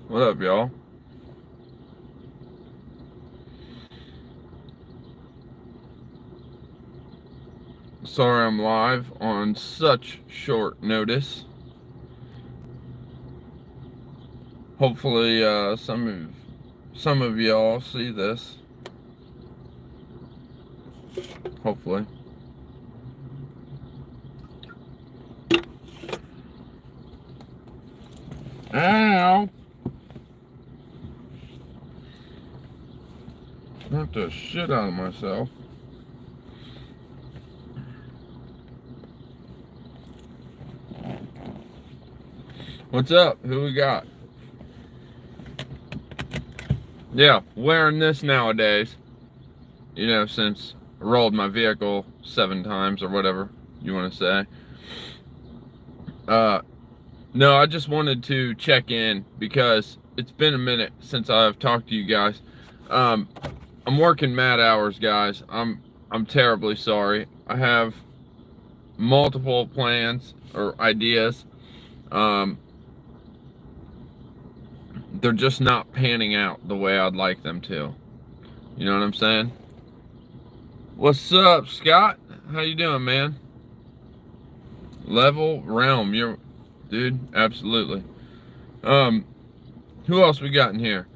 What up, y'all? Sorry I'm live on such short notice. Hopefully, some of y'all see this. Hopefully. Ow! Knocked the shit out of myself. What's up? Who we got? Yeah, wearing this nowadays. You know, since I rolled my vehicle 7 times or whatever you want to say. No, I just wanted to check in because it's been a minute since I've talked to you guys. I'm working mad hours, guys. I'm terribly sorry. I have multiple plans or ideas. They're just not panning out the way I'd like them to. You know what I'm saying? What's up, Scott? How you doing, man? Level Realm, you're dude, absolutely. Who else we got in here?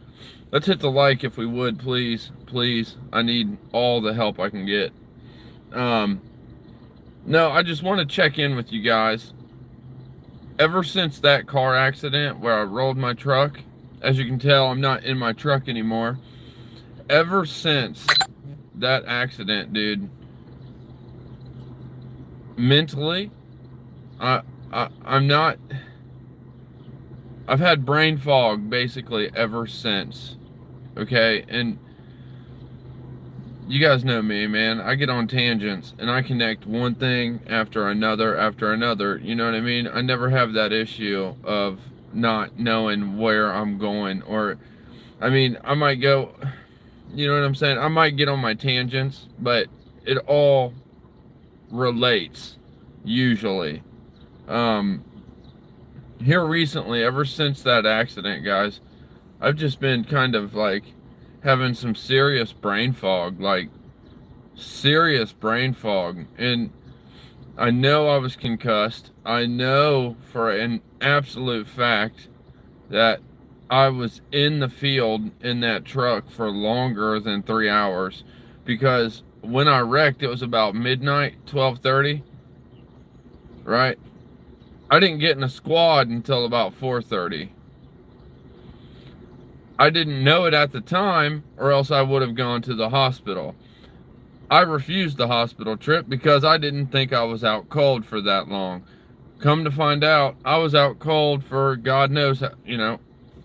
Let's hit the like if we would, please. Please. I need all the help I can get. No, I just want to check in with you guys. Ever since that car accident where I rolled my truck, as you can tell, I'm not in my truck anymore. Ever since that accident, dude, mentally, I'm not. I've had brain fog basically ever since. Okay, and you guys know me, man. I get on tangents and I connect one thing after another after another. You know what I mean? I never have that issue of not knowing where I'm going, or I mean, I might go, you know what I'm saying? I might get on my tangents, but it all relates usually. Here recently, ever since that accident, guys, I've just been kind of like having some serious brain fog, like serious brain fog. And I know I was concussed. I know for an absolute fact that I was in the field in that truck for longer than 3 hours, because when I wrecked, it was about midnight, 12:30, right? I didn't get in a squad until about 4:30. I didn't know it at the time, or else I would have gone to the hospital. I refused the hospital trip because I didn't think I was out cold for that long. Come to find out, I was out cold for God knows,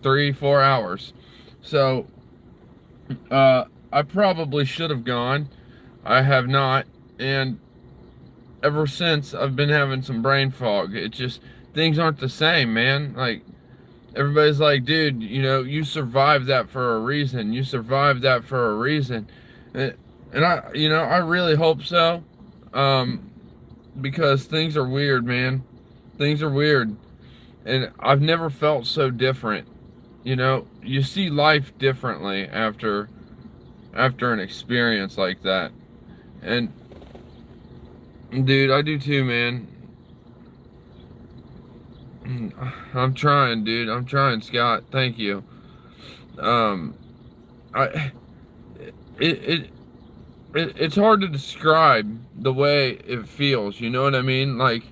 3, 4 hours. So, I probably should have gone. I have not. And ever since, I've been having some brain fog. It just, things aren't the same, man. Like, everybody's like, dude, you survived that for a reason. You survived that for a reason. And I really hope so. Because things are weird, man. Things are weird. And I've never felt so different. You see life differently after an experience like that. And dude, I do too, man. I'm trying, dude. I'm trying, Scott. Thank you. Um, I it it's hard to describe the way it feels. You know what I mean? Like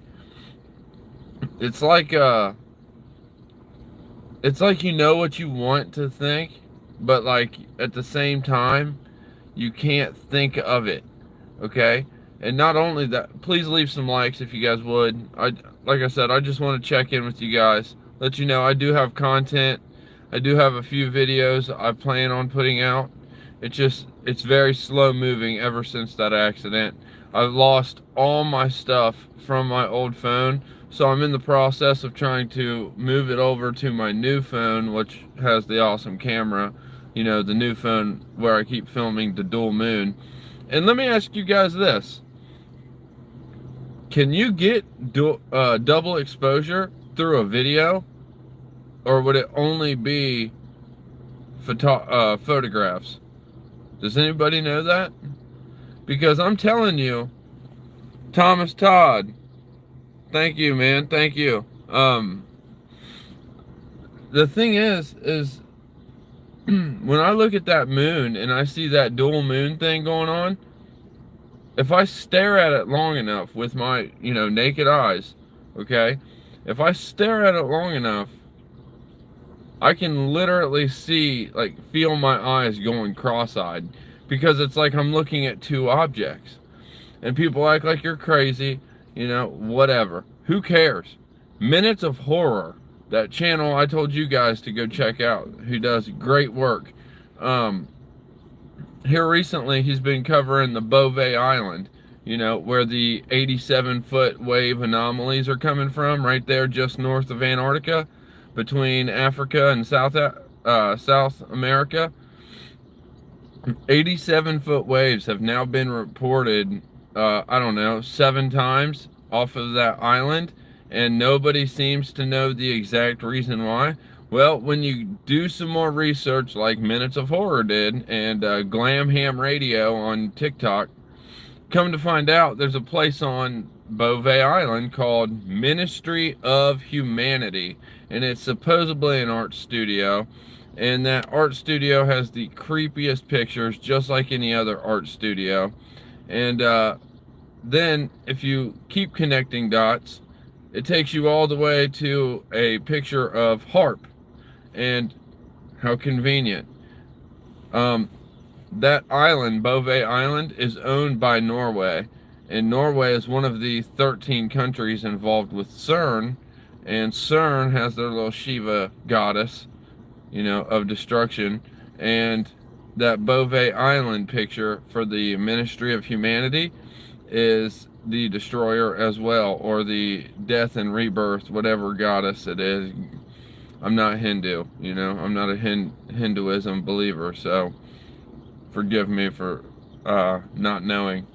it's like uh, it's like you know what you want to think, but like at the same time, you can't think of it. Okay? And not only that, please leave some likes if you guys would. Like I said, I just want to check in with you guys. Let you know I do have content. I do have a few videos I plan on putting out. It's very slow moving ever since that accident. I've lost all my stuff from my old phone, so I'm in the process of trying to move it over to my new phone, which has the awesome camera. The new phone where I keep filming the Dual Moon. And let me ask you guys this. Can you get double exposure through a video? or would it only be photographs? Does anybody know that? Because I'm telling you, Thomas Todd, thank you, man, thank you. The thing is when I look at that moon and I see that dual moon thing going on, if I stare at it long enough with my, naked eyes, okay? If I stare at it long enough, I can literally see, like, feel my eyes going cross-eyed, because it's like I'm looking at two objects. And people act like you're crazy, whatever. Who cares? Minutes of Horror, that channel I told you guys to go check out, who does great work. Here recently, he's been covering the Beauvais Island, where the 87-foot wave anomalies are coming from, right there just north of Antarctica, between Africa and South America. 87-foot waves have now been reported, I don't know, 7 times off of that island, and nobody seems to know the exact reason why. Well, when you do some more research, like Minutes of Horror did, and Glam Ham Radio on TikTok, come to find out there's a place on Beauvais Island called Ministry of Humanity, and it's supposedly an art studio, and that art studio has the creepiest pictures, just like any other art studio. And then if you keep connecting dots, it takes you all the way to a picture of HAARP. And how convenient. That island, Beauvais Island, is owned by Norway, and Norway is one of the 13 countries involved with CERN, and CERN has their little Shiva goddess, of destruction. And that Beauvais Island picture for the Ministry of Humanity is the destroyer as well, or the death and rebirth, whatever goddess it is. I'm not Hindu, I'm not a Hinduism believer, so forgive me for not knowing.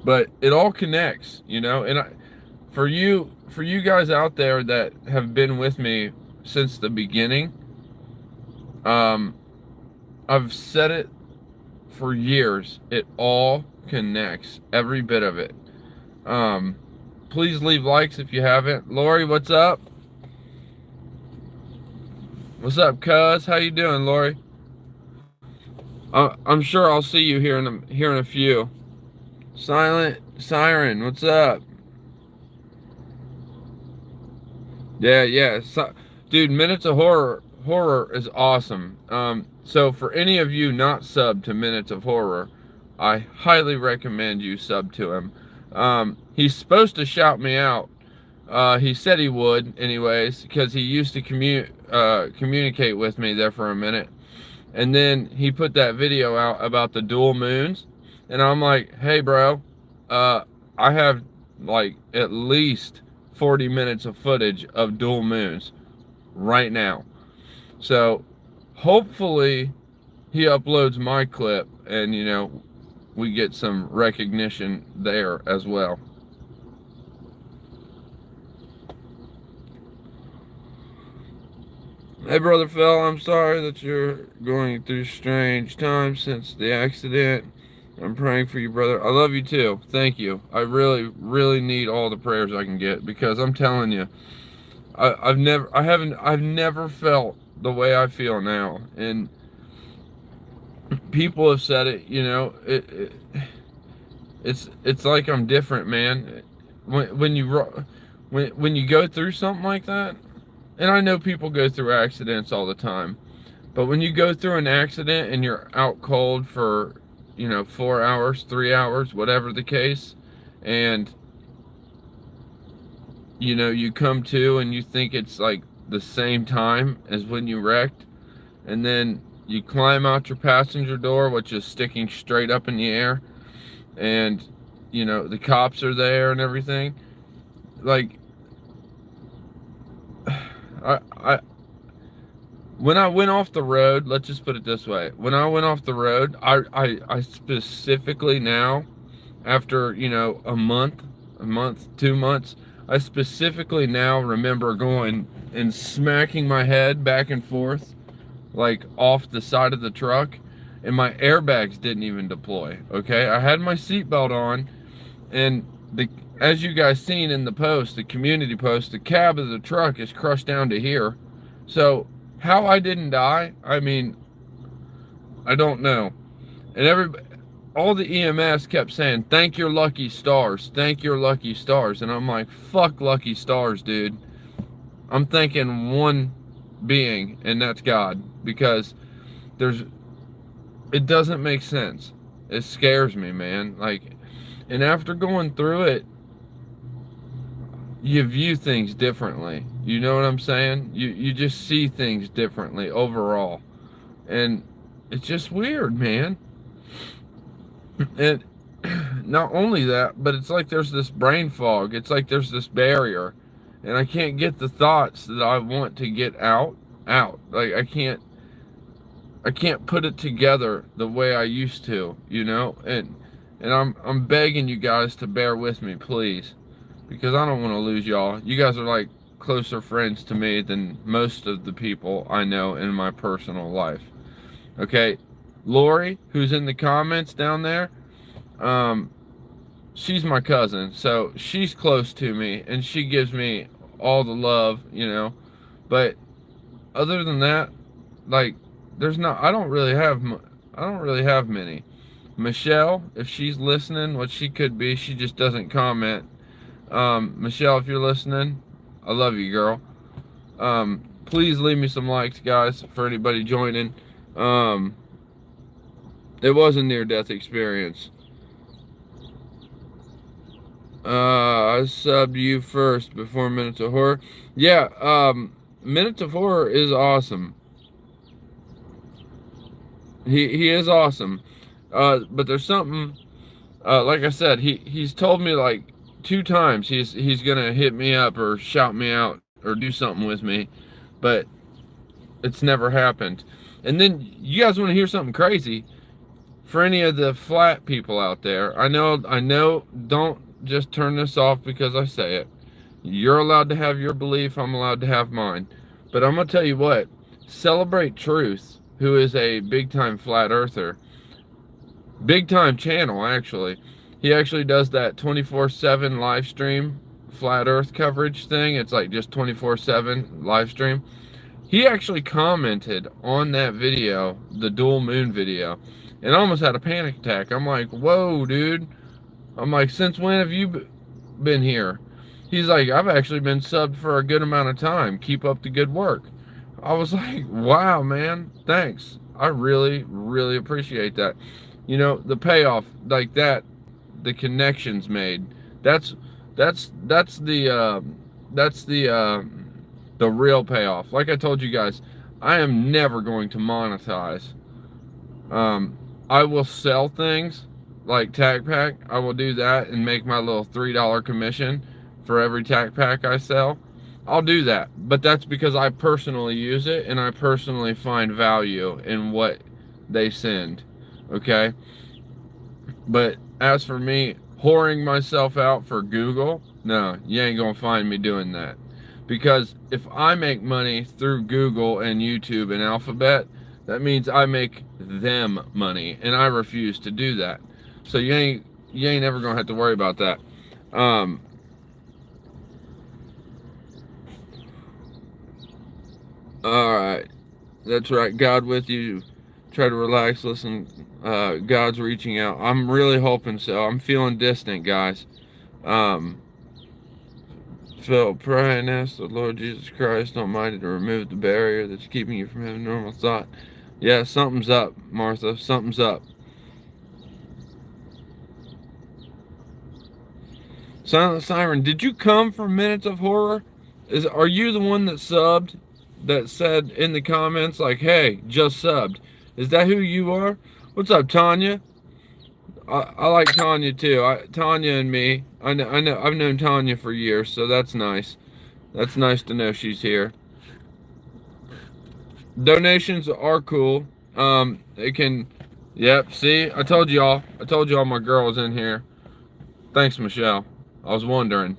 But it all connects, and for you guys out there that have been with me since the beginning, I've said it for years, it all connects, every bit of it. Please leave likes if you haven't. Lori, what's up? What's up, cuz? How you doing, Lori? I'm sure I'll see you here in a few. Silent Siren, what's up? Yeah. Dude, Minutes of Horror is awesome. So for any of you not subbed to Minutes of Horror, I highly recommend you sub to him. He's supposed to shout me out. He said he would, anyways, because he used to communicate with me there for a minute. And then he put that video out about the dual moons. And I'm like, hey, bro, I have like at least 40 minutes of footage of dual moons right now. So hopefully he uploads my clip and, we get some recognition there as well. Hey, Brother Phil, I'm sorry that you're going through strange times since the accident. I'm praying for you, brother. I love you too. Thank you. I really, really need all the prayers I can get, because I'm telling you, I've never felt the way I feel now. And people have said it, it's like I'm different, man. When you go through something like that, and I know people go through accidents all the time, but when you go through an accident and you're out cold for, 4 hours, 3 hours, whatever the case, and, you come to and you think it's like the same time as when you wrecked, and then you climb out your passenger door, which is sticking straight up in the air, and, the cops are there and everything. Like, when I went off the road, let's just put it this way. When I went off the road, I specifically now, after, a month, 2 months, I specifically now remember going and smacking my head back and forth, like off the side of the truck, and my airbags didn't even deploy. Okay, I had my seatbelt on, and as you guys seen in the post, the community post, the cab of the truck is crushed down to here. So how I didn't die, I mean, I don't know. And all the EMS kept saying, thank your lucky stars, thank your lucky stars. And I'm like, fuck lucky stars, dude. I'm thanking one being, and that's God, because it doesn't make sense. It scares me, man. Like, and after going through it, you view things differently. You know what I'm saying? You just see things differently overall. And it's just weird, man. And not only that, but it's like there's this brain fog. It's like there's this barrier, and I can't get the thoughts that I want to get out. Like I can't put it together the way I used to, you know? And I'm begging you guys to bear with me, please, because I don't want to lose y'all. You guys are like closer friends to me than most of the people I know in my personal life. Okay, Lori, who's in the comments down there, she's my cousin, so she's close to me, and she gives me all the love, you know. But other than that, like, I don't really have many. Michelle, if she's listening, what she could be, she just doesn't comment. Michelle, if you're listening, I love you, girl. Please leave me some likes, guys, for anybody joining. It was a near-death experience. I subbed you first before Minutes of Horror. Yeah, Minutes of Horror is awesome. He is awesome. But there's something, like I said, he's told me like 2 times he's gonna hit me up or shout me out or do something with me, but it's never happened. And then you guys want to hear something crazy? For any of the flat people out there, I know, don't just turn this off because I say it. You're allowed to have your belief, I'm allowed to have mine. But I'm gonna tell you what, Celebrate Truth, who is a big-time flat earther, big-time channel actually. He actually does that 24/7 live stream flat earth coverage thing. It's like just 24/7 live stream. He actually commented on that video, the dual moon video, and I almost had a panic attack. I'm like, whoa, dude. I'm like, since when have you been here? He's like, I've actually been subbed for a good amount of time. Keep up the good work. I was like, wow, man, thanks. I really, really appreciate that. You know, the payoff like that, the connections made. That's the real payoff. Like I told you guys, I am never going to monetize. I will sell things like Tac Pack. I will do that and make my little $3 commission for every Tac Pack I sell. I'll do that, but that's because I personally use it and I personally find value in what they send. Okay? But as for me whoring myself out for Google, no, you ain't gonna find me doing that. Because if I make money through Google and YouTube and Alphabet, that means I make them money, and I refuse to do that. So you ain't ever gonna have to worry about that. Alright. That's right. God with you. Try to relax, listen. God's reaching out. I'm really hoping so. I'm feeling distant, guys. Phil, pray and ask the Lord Jesus Christ Almighty to remove the barrier that's keeping you from having normal thought. Yeah, something's up, Martha. Something's up. Silent Siren, did you come from Minutes of Horror? Are you the one that subbed? That said in the comments, like, hey, just subbed. Is that who you are? What's up, Tanya? I like Tanya too. Tanya and me. I know. I've known Tanya for years, so that's nice. That's nice to know she's here. Donations are cool. It can. Yep. See, I told y'all. My girl was in here. Thanks, Michelle. I was wondering.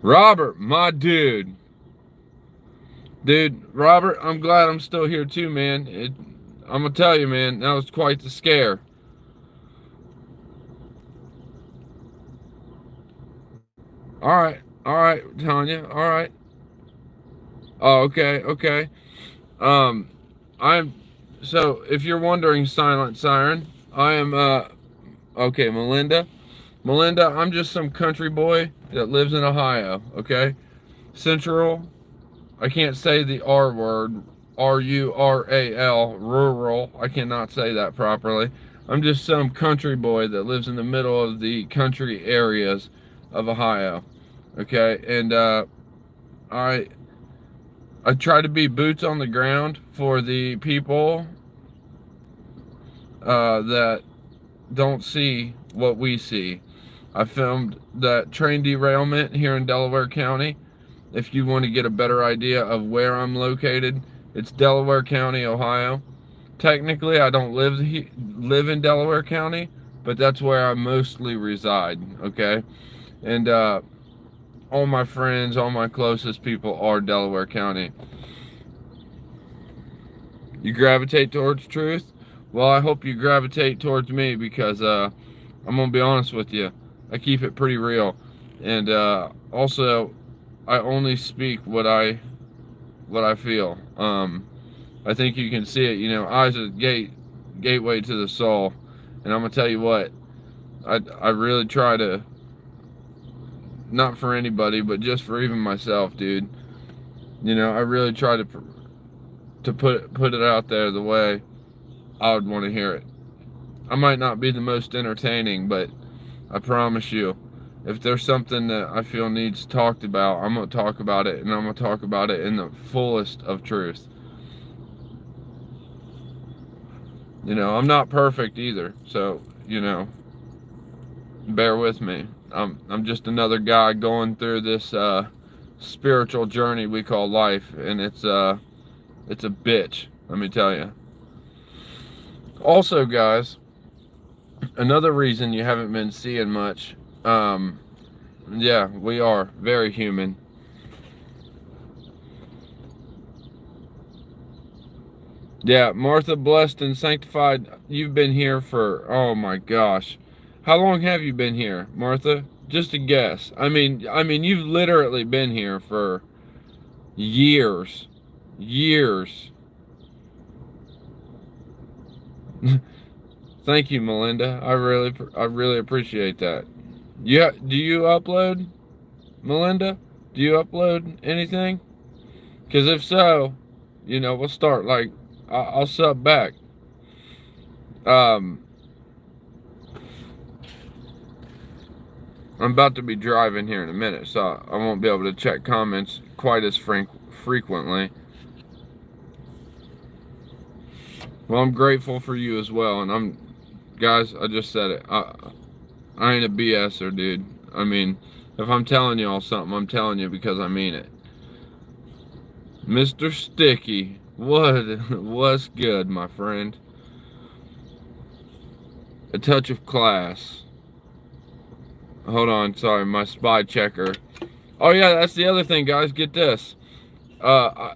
Robert, my dude. Dude, Robert, I'm glad I'm still here too, man. I'm gonna tell you, man, that was quite the scare. All right, Tanya. All right. Oh, okay, okay. Um, I'm so if you're wondering, Silent Siren, I am okay, Melinda. Melinda, I'm just some country boy that lives in Ohio, okay? Central, I can't say the R word, Rural, rural. I cannot say that properly. I'm just some country boy that lives in the middle of the country areas of Ohio, okay? And I I try to be boots on the ground for the people that don't see what we see. I filmed that train derailment here in Delaware County. If you want to get a better idea of where I'm located, it's Delaware County, Ohio. Technically, I don't live in Delaware County, but that's where I mostly reside, okay? And all my friends, all my closest people are Delaware County. You gravitate towards truth? Well, I hope you gravitate towards me because I'm gonna be honest with you. I keep it pretty real, and also I only speak what I feel. I think you can see it. You know, eyes are the gateway to the soul, and I'm gonna tell you what. I really try to, not for anybody, but just for even myself, dude. You know, I really try to put it out there the way I would want to hear it. I might not be the most entertaining, but I promise you, if there's something that I feel needs talked about, I'm gonna talk about it, and I'm gonna talk about it in the fullest of truth. You know, I'm not perfect either, so you know, bear with me. I'm just another guy going through this spiritual journey we call life, and it's a bitch, let me tell you. Also, guys, another reason you haven't been seeing much, yeah, we are very human. Yeah, Martha, blessed and sanctified, you've been here for, oh my gosh. How long have you been here, Martha? Just a guess. I mean, you've literally been here for years. Years. Thank you, Melinda. I really appreciate that. Yeah, do you upload, Melinda? Do you upload anything? Because if so, you know, we'll start like, I'll sub back. Um, I'm about to be driving here in a minute, so I won't be able to check comments quite as frequently. Well, I'm grateful for you as well, and guys, I just said it. I ain't a BSer, dude. I mean, if I'm telling y'all something, I'm telling you because I mean it. Mr. Sticky, what's good, my friend? A touch of class. Hold on, sorry, my spy checker. Oh yeah, that's the other thing, guys. Get this. I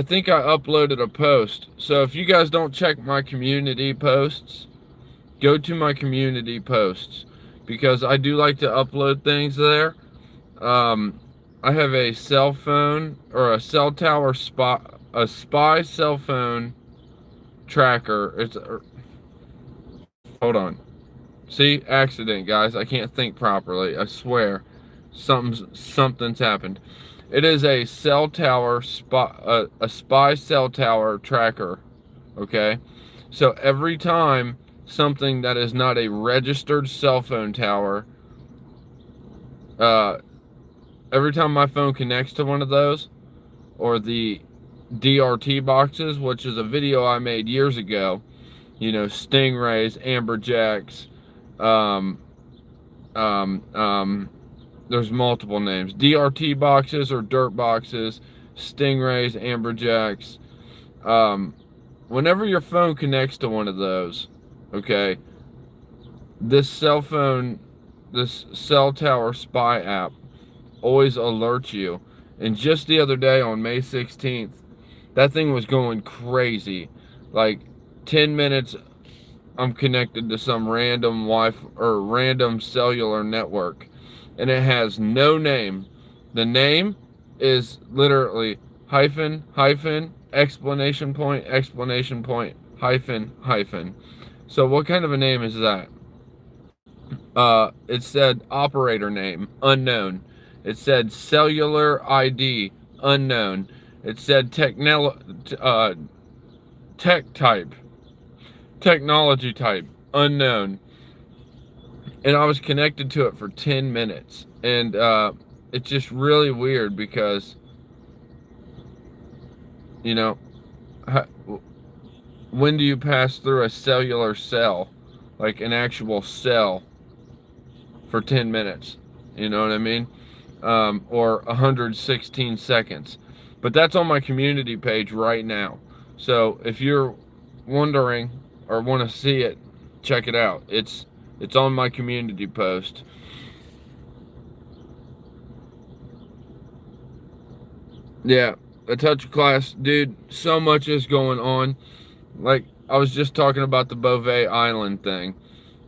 think I uploaded a post. So if you guys don't check my community posts, go to my community posts because I do like to upload things there. I have a cell phone or a cell tower a spy cell phone tracker. Hold on. See, accident, guys. I can't think properly. I swear, something's happened. It is a cell tower a spy cell tower tracker. Okay, so every time something that is not a registered cell phone tower, uh, every time my phone connects to one of those, or the DRT boxes, which is a video I made years ago. You know, stingrays, amberjacks, um, there's multiple names. DRT boxes or dirt boxes, stingrays, amberjacks. Whenever your phone connects to one of those, okay, this cell tower spy app always alerts you. And just the other day on May 16th, That thing was going crazy. Like 10 minutes I'm connected to some random Wi-Fi or random cellular network, and it has no name. The name is literally hyphen, hyphen, explanation point, hyphen, hyphen. So what kind of a name is that? It said operator name, unknown. It said cellular ID, unknown. It said tech type, technology type, unknown. And I was connected to it for 10 minutes. And it's just really weird because, you know, when do you pass through a cellular cell, like an actual cell, for 10 minutes? You know what I mean? Or 116 seconds. But that's on my community page right now. So if you're wondering or want to see it, check it out. It's on my community post. Yeah, a touch class, dude. So much is going on. Like I was just talking about the Beauvais Island thing.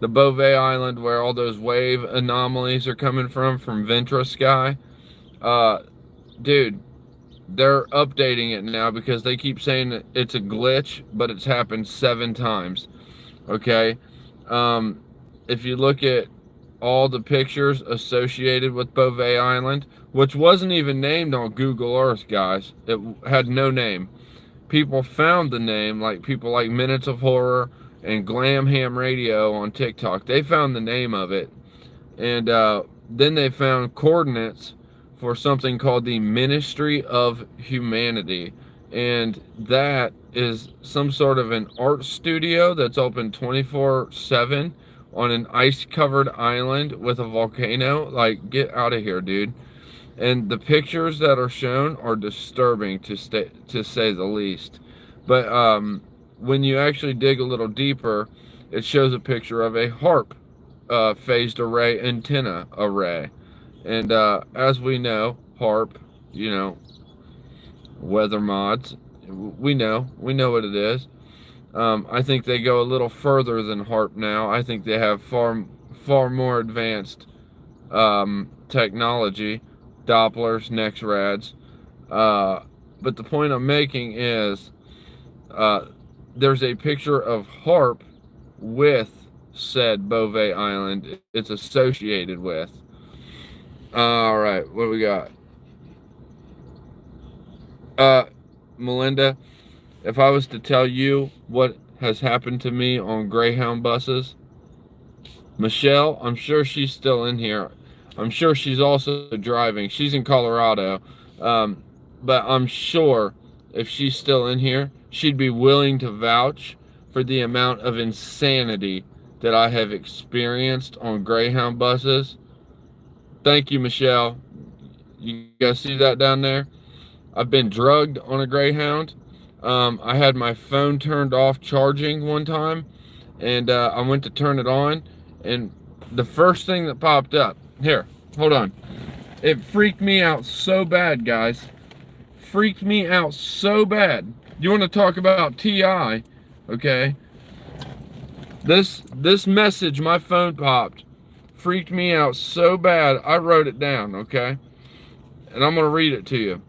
The Beauvais Island where all those wave anomalies are coming from Ventra Sky. Dude, they're updating it now because they keep saying that it's a glitch, but it's happened 7 times. Okay? If you look at all the pictures associated with Beauvais Island, which wasn't even named on Google Earth, guys. It had no name. People found the name, like people like Minutes of Horror and Glam Ham Radio on TikTok. They found the name of it. And then they found coordinates for something called the Ministry of Humanity. And that is some sort of an art studio that's open 24/7 on an ice-covered island with a volcano. Like, get out of here, dude. And the pictures that are shown are disturbing to say the least. But when you actually dig a little deeper, it shows a picture of a HAARP phased array antenna array. And as we know, HAARP, you know, weather mods, we know what it is. I think they go a little further than HAARP now. I think they have far more advanced technology, Dopplers, NEXRADs. But the point I'm making is there's a picture of HAARP with said Beauvais Island it's associated with. All right, what do we got? Melinda, if I was to tell you what has happened to me on Greyhound buses, Michelle, I'm sure she's still in here. I'm sure she's also driving. She's in Colorado. But I'm sure if she's still in here, she'd be willing to vouch for the amount of insanity that I have experienced on Greyhound buses. Thank you, Michelle. You guys see that down there? I've been drugged on a Greyhound. I had my phone turned off charging one time, and I went to turn it on, and the first thing that popped up, here, hold on. It freaked me out so bad, guys. Freaked me out so bad. You want to talk about TI, okay? This message, my phone popped, freaked me out so bad, I wrote it down, okay? And I'm going to read it to you.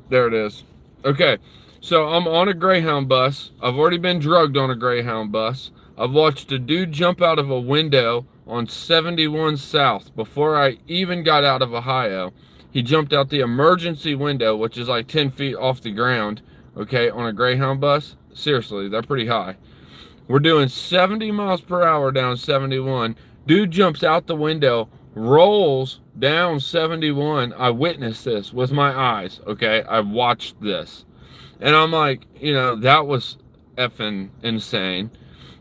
There it is. Okay, so I'm on a Greyhound bus. I've already been drugged on a Greyhound bus. I've watched a dude jump out of a window on 71 South before I even got out of Ohio. He jumped out the emergency window, which is like 10 feet off the ground, okay, on a Greyhound bus. Seriously, they're pretty high. We're doing 70 miles per hour down 71. Dude jumps out the window, rolls down 71. I witnessed this with my eyes, okay? I watched this. And I'm like, you know, that was effing insane.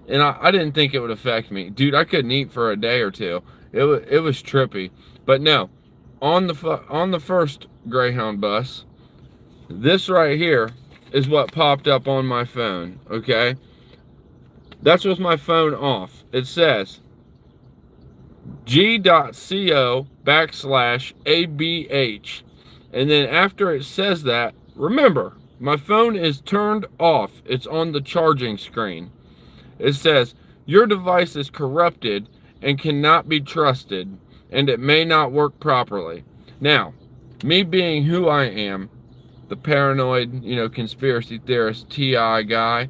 And I didn't think it would affect me. Dude, I couldn't eat for a day or two. It was trippy. But no, on the first Greyhound bus, this right here is what popped up on my phone, okay? That's with my phone off. It says, g.co/ABH. And then after it says that, remember, my phone is turned off. It's on the charging screen. It says, your device is corrupted and cannot be trusted, and it may not work properly. Now, me being who I am, the paranoid, conspiracy theorist TI guy,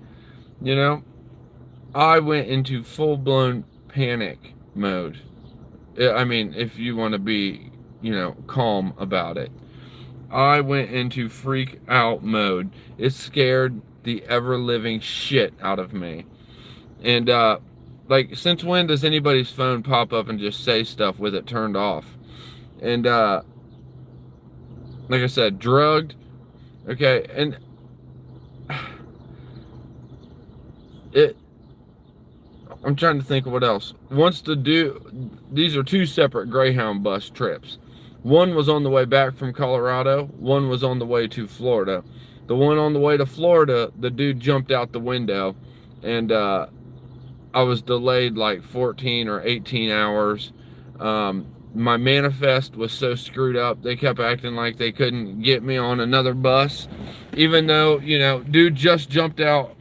I went into full-blown panic mode. I mean, if you want to be, calm about it. I went into freak out mode. It scared the ever-living shit out of me. And, since when does anybody's phone pop up and just say stuff with it turned off? And, like I said, drugged. Okay, and I'm trying to think of what else. These are two separate Greyhound bus trips. One was on the way back from Colorado. One was on the way to Florida. The one on the way to Florida, the dude jumped out the window, and I was delayed like 14 or 18 hours. My manifest was so screwed up, they kept acting like they couldn't get me on another bus, even though, dude just jumped out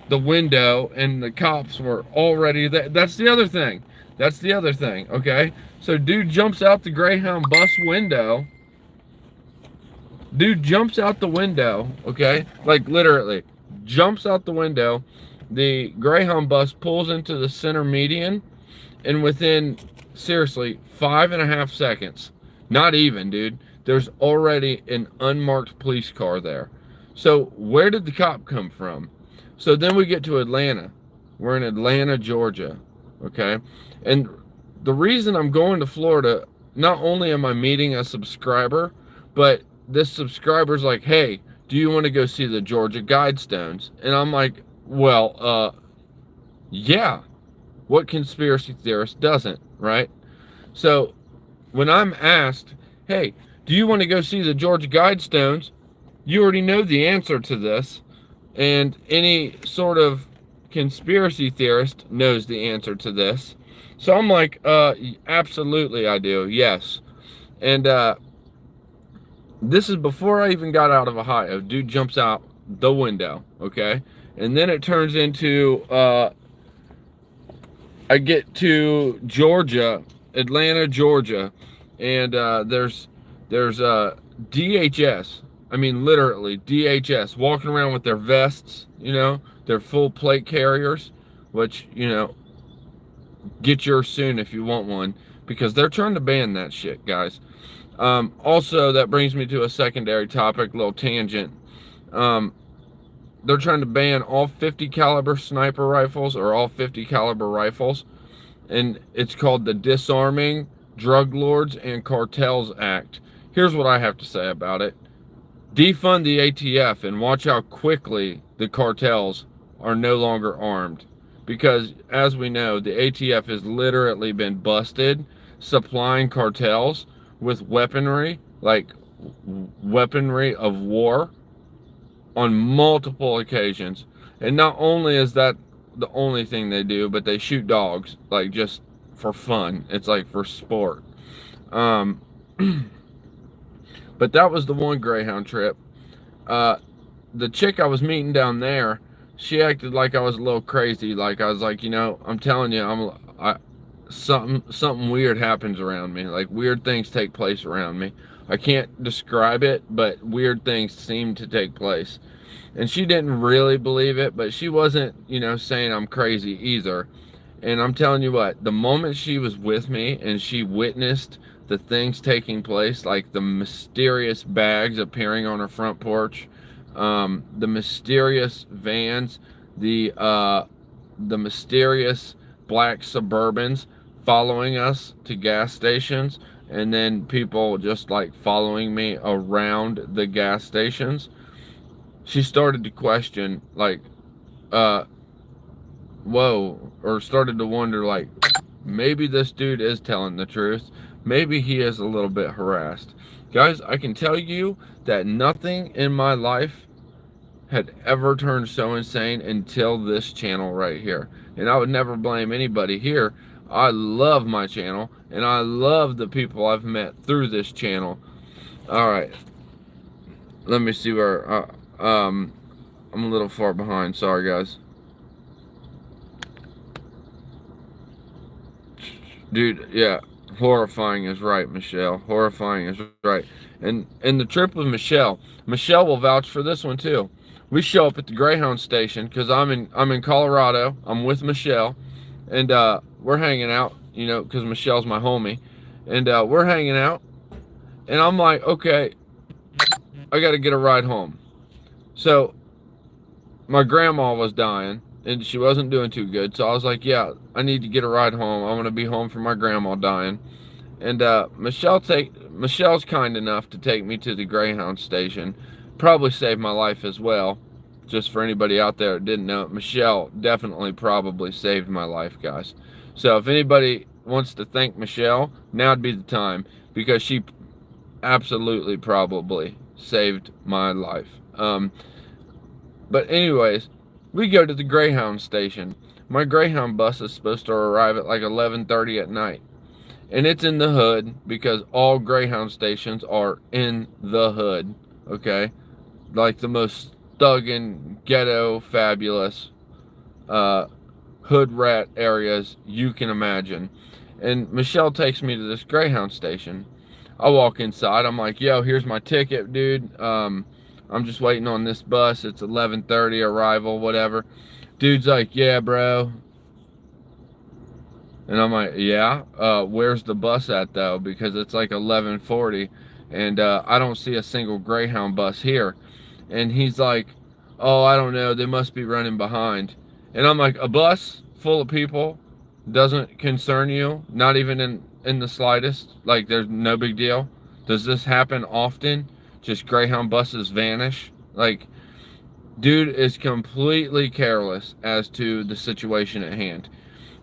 the window and the cops were already there. That's the other thing, okay? So dude jumps out the Greyhound bus window. Okay? Like literally, jumps out the window. The Greyhound bus pulls into the center median, and within, seriously, 5.5 seconds, not even, dude, there's already an unmarked police car there. So where did the cop come from? So then we get to Atlanta. We're in Atlanta, Georgia, okay? And the reason I'm going to Florida, not only am I meeting a subscriber, but this subscriber's like, hey, do you want to go see the Georgia Guidestones? And I'm like, well, yeah. What conspiracy theorist doesn't, right? So when I'm asked, hey, do you want to go see the Georgia Guidestones? You already know the answer to this. And any sort of conspiracy theorist knows the answer to this. So I'm like, absolutely I do, yes. And this is before I even got out of Ohio. Dude jumps out the window, okay? And then it turns into, I get to Georgia, Atlanta, Georgia, and there's DHS. I mean, literally, DHS walking around with their vests, their full plate carriers, which, get yours soon if you want one, because they're trying to ban that shit, guys. Also, that brings me to a secondary topic, little tangent. They're trying to ban all 50 caliber sniper rifles or all 50 caliber rifles, and it's called the Disarming Drug Lords and Cartels Act. Here's what I have to say about it. Defund the ATF and watch how quickly the cartels are no longer armed. Because, as we know, the ATF has literally been busted supplying cartels with weaponry, like weaponry of war, on multiple occasions. And not only is that the only thing they do, but they shoot dogs, like just for fun. It's like for sport. But that was the one Greyhound trip. The chick I was meeting down there, she acted like I was a little crazy. Like I was like, I'm telling you, something weird happens around me. Like weird things take place around me. I can't describe it, but weird things seem to take place. And she didn't really believe it, but she wasn't, saying I'm crazy either. And I'm telling you what, the moment she was with me and she witnessed the things taking place, like the mysterious bags appearing on her front porch, the mysterious vans, the mysterious black Suburbans following us to gas stations, and then people just like following me around the gas stations, she started to question, like, whoa, or started to wonder, like, maybe this dude is telling the truth. Maybe he is a little bit harassed. Guys, I can tell you that nothing in my life had ever turned so insane until this channel right here. And I would never blame anybody here. I love my channel, and I love the people I've met through this channel. All right, let me see where. I'm a little far behind. Sorry, guys. Dude, yeah, horrifying is right, Michelle. Horrifying is right. And the trip with Michelle, Michelle will vouch for this one too. We show up at the Greyhound station because I'm in Colorado. I'm with Michelle, and we're hanging out. You know, because Michelle's my homie, and we're hanging out. And I'm like, okay, I got to get a ride home. So my grandma was dying and she wasn't doing too good. So I was like, yeah, I need to get a ride home. I'm gonna be home for my grandma dying. And Michelle's kind enough to take me to the Greyhound station. Probably saved my life as well. Just for anybody out there that didn't know it, Michelle definitely probably saved my life, guys. So if anybody wants to thank Michelle, now'd be the time, because she absolutely probably saved my life. But anyways, we go to the Greyhound station. My Greyhound bus is supposed to arrive at like 11:30 at night. And it's in the hood because all Greyhound stations are in the hood, okay? Like the most thuggin', ghetto, fabulous, hood rat areas you can imagine. And Michelle takes me to this Greyhound station. I walk inside. I'm like, yo, here's my ticket, dude. I'm just waiting on this bus. It's 11:30 arrival, whatever. Dude's like, yeah, bro. And I'm like, yeah, where's the bus at though? Because it's like 11:40 and I don't see a single Greyhound bus here. And he's like, oh, I don't know. They must be running behind. And I'm like, a bus full of people doesn't concern you? Not even in the slightest? Like there's no big deal? Does this happen often? Just Greyhound buses vanish? Like, dude is completely careless as to the situation at hand.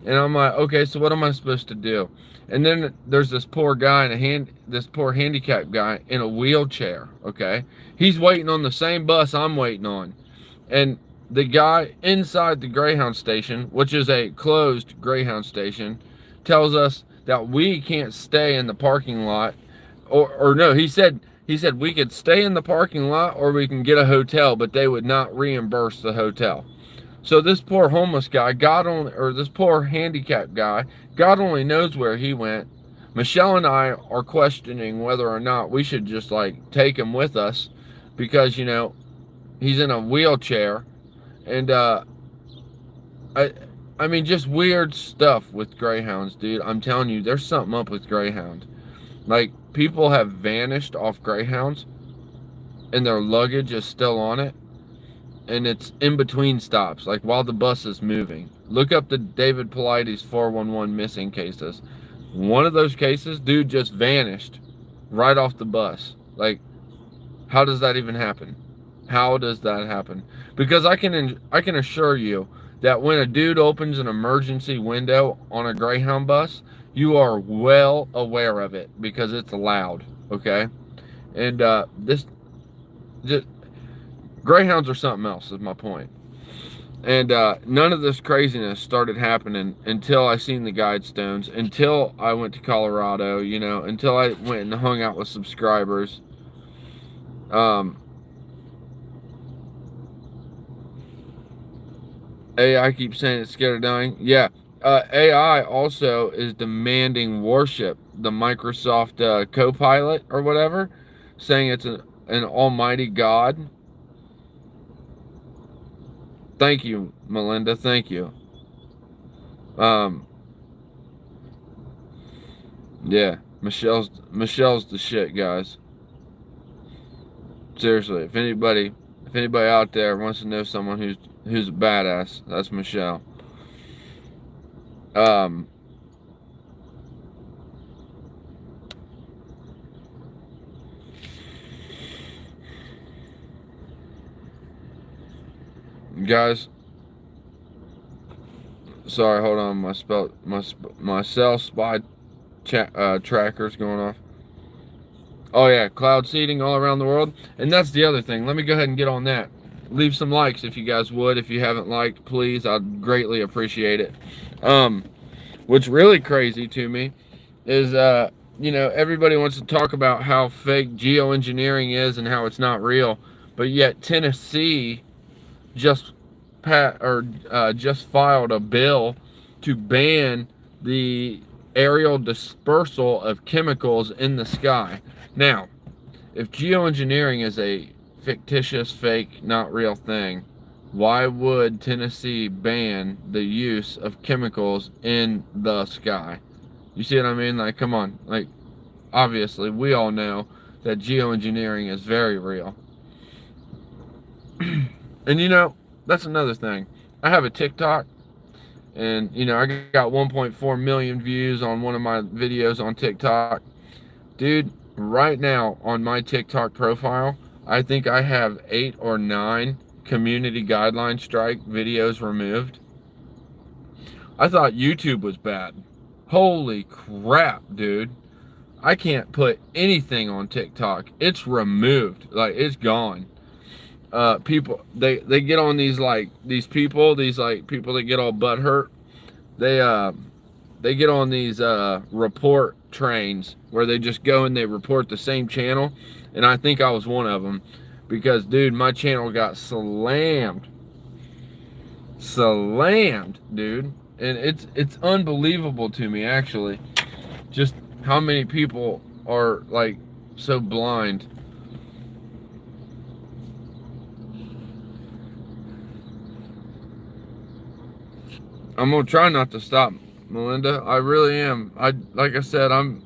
And I'm like, okay, so what am I supposed to do? And then there's this poor guy this poor handicapped guy in a wheelchair, okay? He's waiting on the same bus I'm waiting on. And the guy inside the Greyhound station, which is a closed Greyhound station, tells us that we can't stay in the parking lot. Or no, he said we could stay in the parking lot or we can get a hotel, but they would not reimburse the hotel. So this poor homeless guy, this poor handicapped guy, God only knows where he went. Michelle and I are questioning whether or not we should just like take him with us because, you know, he's in a wheelchair. And I mean, just weird stuff with Greyhounds, dude. I'm telling you, there's something up with Greyhound. Like, people have vanished off Greyhounds and their luggage is still on it. And it's in between stops, like while the bus is moving. Look up the David Paulides 411 missing cases. One of those cases, dude just vanished right off the bus. Like, how does that even happen? How does that happen? Because I can assure you that when a dude opens an emergency window on a Greyhound bus, you are well aware of it because it's loud, okay? And this just Greyhounds are something else, is my point. And none of this craziness started happening until I seen the Guidestones, until I went to Colorado, you know, until I went and hung out with subscribers. AI keeps saying it's scared of dying. Yeah. AI also is demanding worship, the Microsoft Copilot or whatever, saying it's an almighty God. Thank you, Melinda. Thank you. Yeah, Michelle's the shit, guys. Seriously, if anybody out there wants to know someone who's a badass, that's Michelle. Guys, sorry, hold on, my cell spy tracker's going off. Oh yeah, cloud seeding all around the world. And that's the other thing. Let me go ahead and get on that. Leave some likes if you guys would. If you haven't liked, please, I'd greatly appreciate it. What's really crazy to me is, everybody wants to talk about how fake geoengineering is and how it's not real, but yet Tennessee just just filed a bill to ban the aerial dispersal of chemicals in the sky. Now, if geoengineering is a fictitious, fake, not real thing, why would Tennessee ban the use of chemicals in the sky? You see what I mean? Like, come on. Like, obviously, we all know that geoengineering is very real. And that's another thing. I have a TikTok, and I got 1.4 million views on one of my videos on TikTok. Dude, right now on my TikTok profile, I think I have 8 or 9 community guideline strike videos removed. I thought YouTube was bad. Holy crap, dude. I can't put anything on TikTok. It's removed. Like, it's gone. People, they get on these people that get all butt hurt. They get on these report trains where they just go and they report the same channel, and I think I was one of them, because dude, my channel got slammed, dude, and it's unbelievable to me, actually, just how many people are like so blind. I'm gonna try not to stop, Melinda. I really am. Like I said, I'm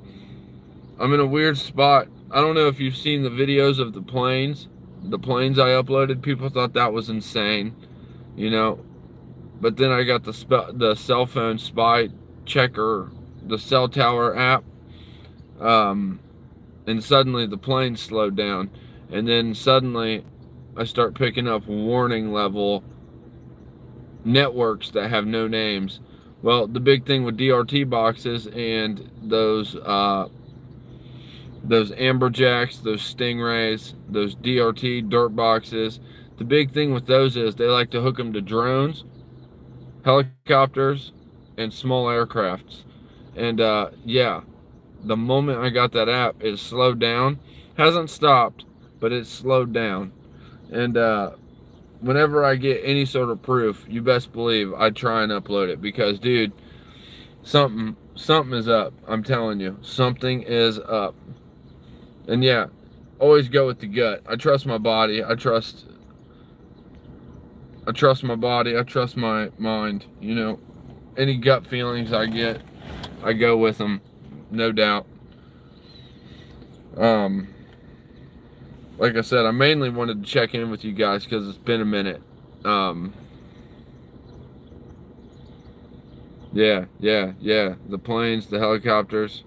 in a weird spot. I don't know if you've seen the videos of the planes. The planes I uploaded, people thought that was insane, But then I got the cell phone spy checker, the cell tower app, and suddenly the plane slowed down, and then suddenly I start picking up warning level networks that have no names. Well, the big thing with DRT boxes and those amberjacks, those stingrays, those DRT dirt boxes, the big thing with those is they like to hook them to drones, helicopters, and small aircrafts. And yeah, the moment I got that app, it slowed down. Hasn't stopped, but it's slowed down. And whenever I get any sort of proof, you best believe I try and upload it, because dude, something is up. I'm telling you, something is up. And yeah, always go with the gut. I trust my body. I trust my body. I trust my mind. Any gut feelings I get, I go with them, no doubt. Like I said, I mainly wanted to check in with you guys because it's been a minute. Yeah. The planes, the helicopters.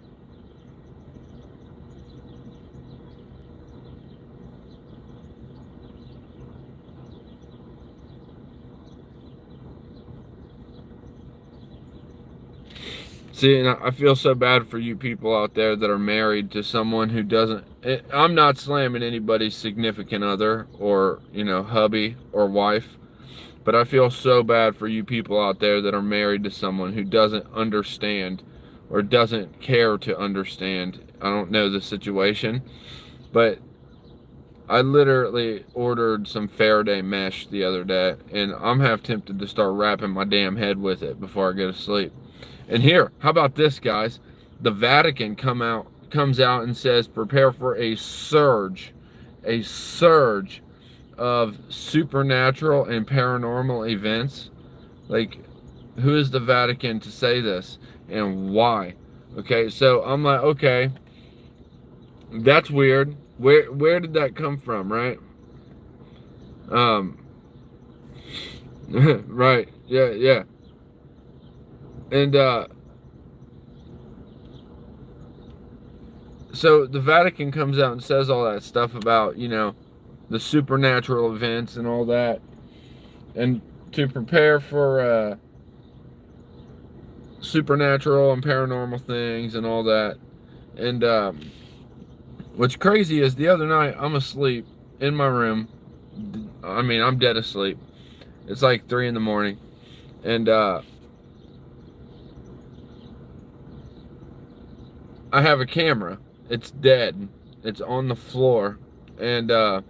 See, and I feel so bad for you people out there that are married to someone who doesn't. I'm not slamming anybody's significant other or, hubby or wife, but I feel so bad for you people out there that are married to someone who doesn't understand or doesn't care to understand. I don't know the situation, but I literally ordered some Faraday mesh the other day, and I'm half tempted to start wrapping my damn head with it before I go to sleep. And here, how about this, guys? The Vatican comes out and says, prepare for a surge of supernatural and paranormal events. Like, who is the Vatican to say this, and why? Okay, so I'm like, okay, that's weird. Where did that come from, right? Right, yeah. And so the Vatican comes out and says all that stuff about, the supernatural events and all that, and to prepare for supernatural and paranormal things and all that. And what's crazy is the other night I'm asleep in my room. I mean, I'm dead asleep. It's like 3 in the morning, and I have a camera. It's dead. It's on the floor. And I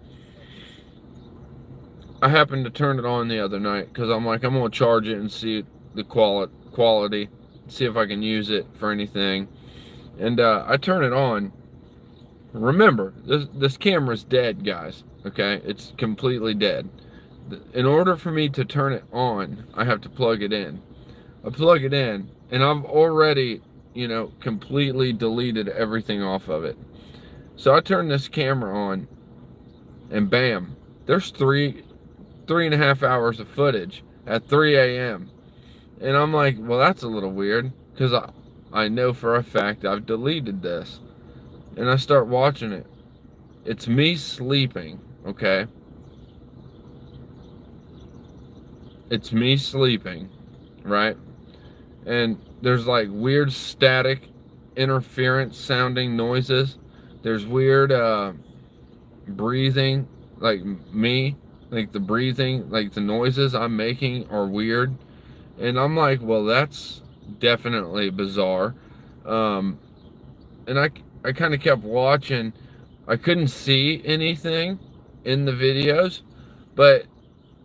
happened to turn it on the other night because I'm like, I'm going to charge it and see the quality, see if I can use it for anything. And I turn it on. Remember, this camera's dead, guys. Okay? It's completely dead. In order for me to turn it on, I have to plug it in. I plug it in, and I've already, completely deleted everything off of it. So I turn this camera on, and bam, there's 3.5 hours of footage at 3 a.m. And I'm like, well, that's a little weird, because I know for a fact I've deleted this. And I start watching it. It's me sleeping, okay? It's me sleeping, right? And there's like weird static interference sounding noises. There's weird breathing, like me, like the breathing, like the noises I'm making are weird. And I'm like, well, that's definitely bizarre. And I kind of kept watching. I couldn't see anything in the videos, but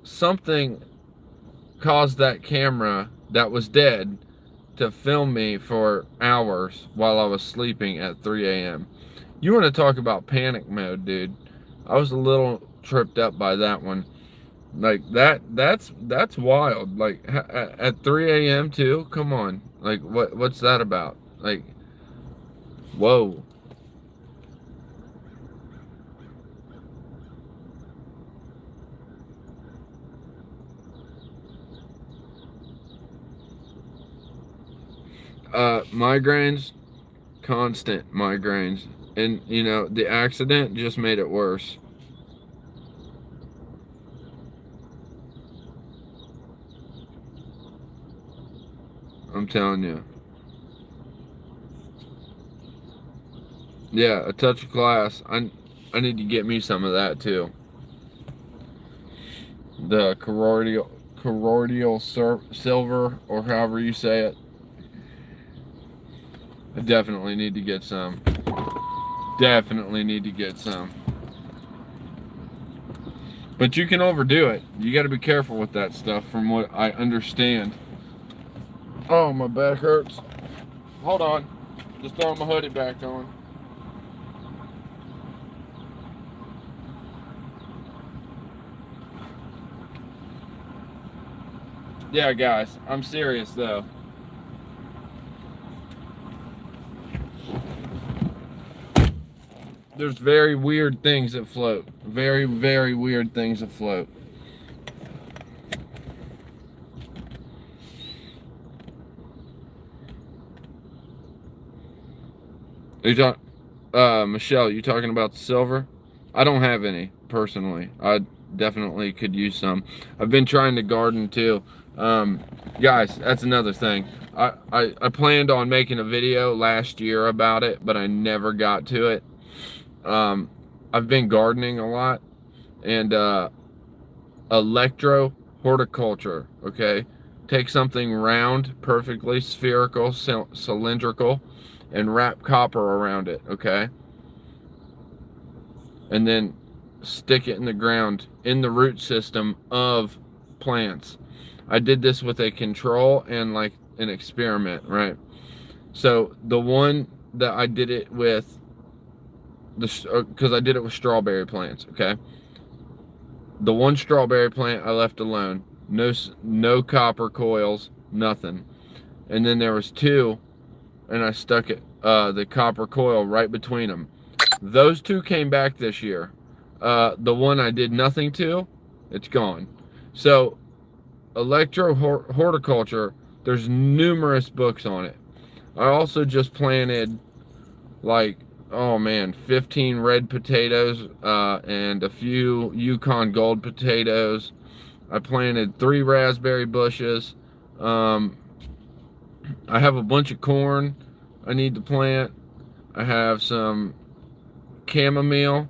something caused that camera that was dead to film me for hours while I was sleeping at 3 a.m. You want to talk about panic mode, dude. I was a little tripped up by that one. Like that's wild. Like at 3 a.m. too. Come on. Like what's that about? Like whoa. Migraines, constant migraines. And the accident just made it worse. I'm telling you. Yeah, a touch of glass. I need to get me some of that too. The corroidal silver, or however you say it. I definitely need to get some. Definitely need to get some. But you can overdo it. You got to be careful with that stuff, from what I understand. Oh, my back hurts. Hold on. Just throwing my hoodie back on. Yeah, guys, I'm serious though. There's very weird things that float. Very, very weird things that float. Are you talking, Michelle? You talking about the silver? I don't have any personally. I definitely could use some. I've been trying to garden too. Guys, that's another thing. I planned on making a video last year about it, but I never got to it. I've been gardening a lot, and electro horticulture, okay? Take something round, perfectly spherical, cylindrical, and wrap copper around it, okay? And then stick it in the ground, in the root system of plants. I did this with a control and like an experiment, right? So the one that I did it with, because I did it with strawberry plants, okay? The one strawberry plant I left alone, no copper coils, nothing. And then there was two, and I stuck it the copper coil right between them. Those two came back this year. The one I did nothing to, it's gone. So electro horticulture, there's numerous books on it. I also just planted like, oh man, 15 red potatoes and a few Yukon Gold potatoes. I planted 3 raspberry bushes. I have a bunch of corn I need to plant. I have some chamomile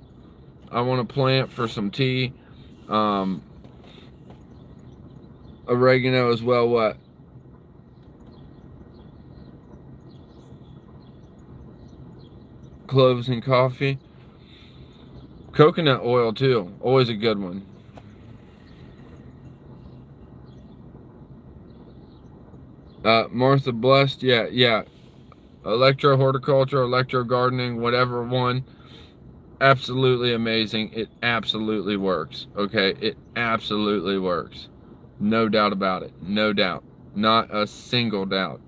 I want to plant for some tea. Oregano as well. What? cloves in coffee. Coconut oil too, always a good one. Martha Blessed, yeah. Electro horticulture, electro gardening, whatever one. Absolutely amazing. It absolutely works. Okay, it absolutely works. No doubt about it. No doubt. Not a single doubt.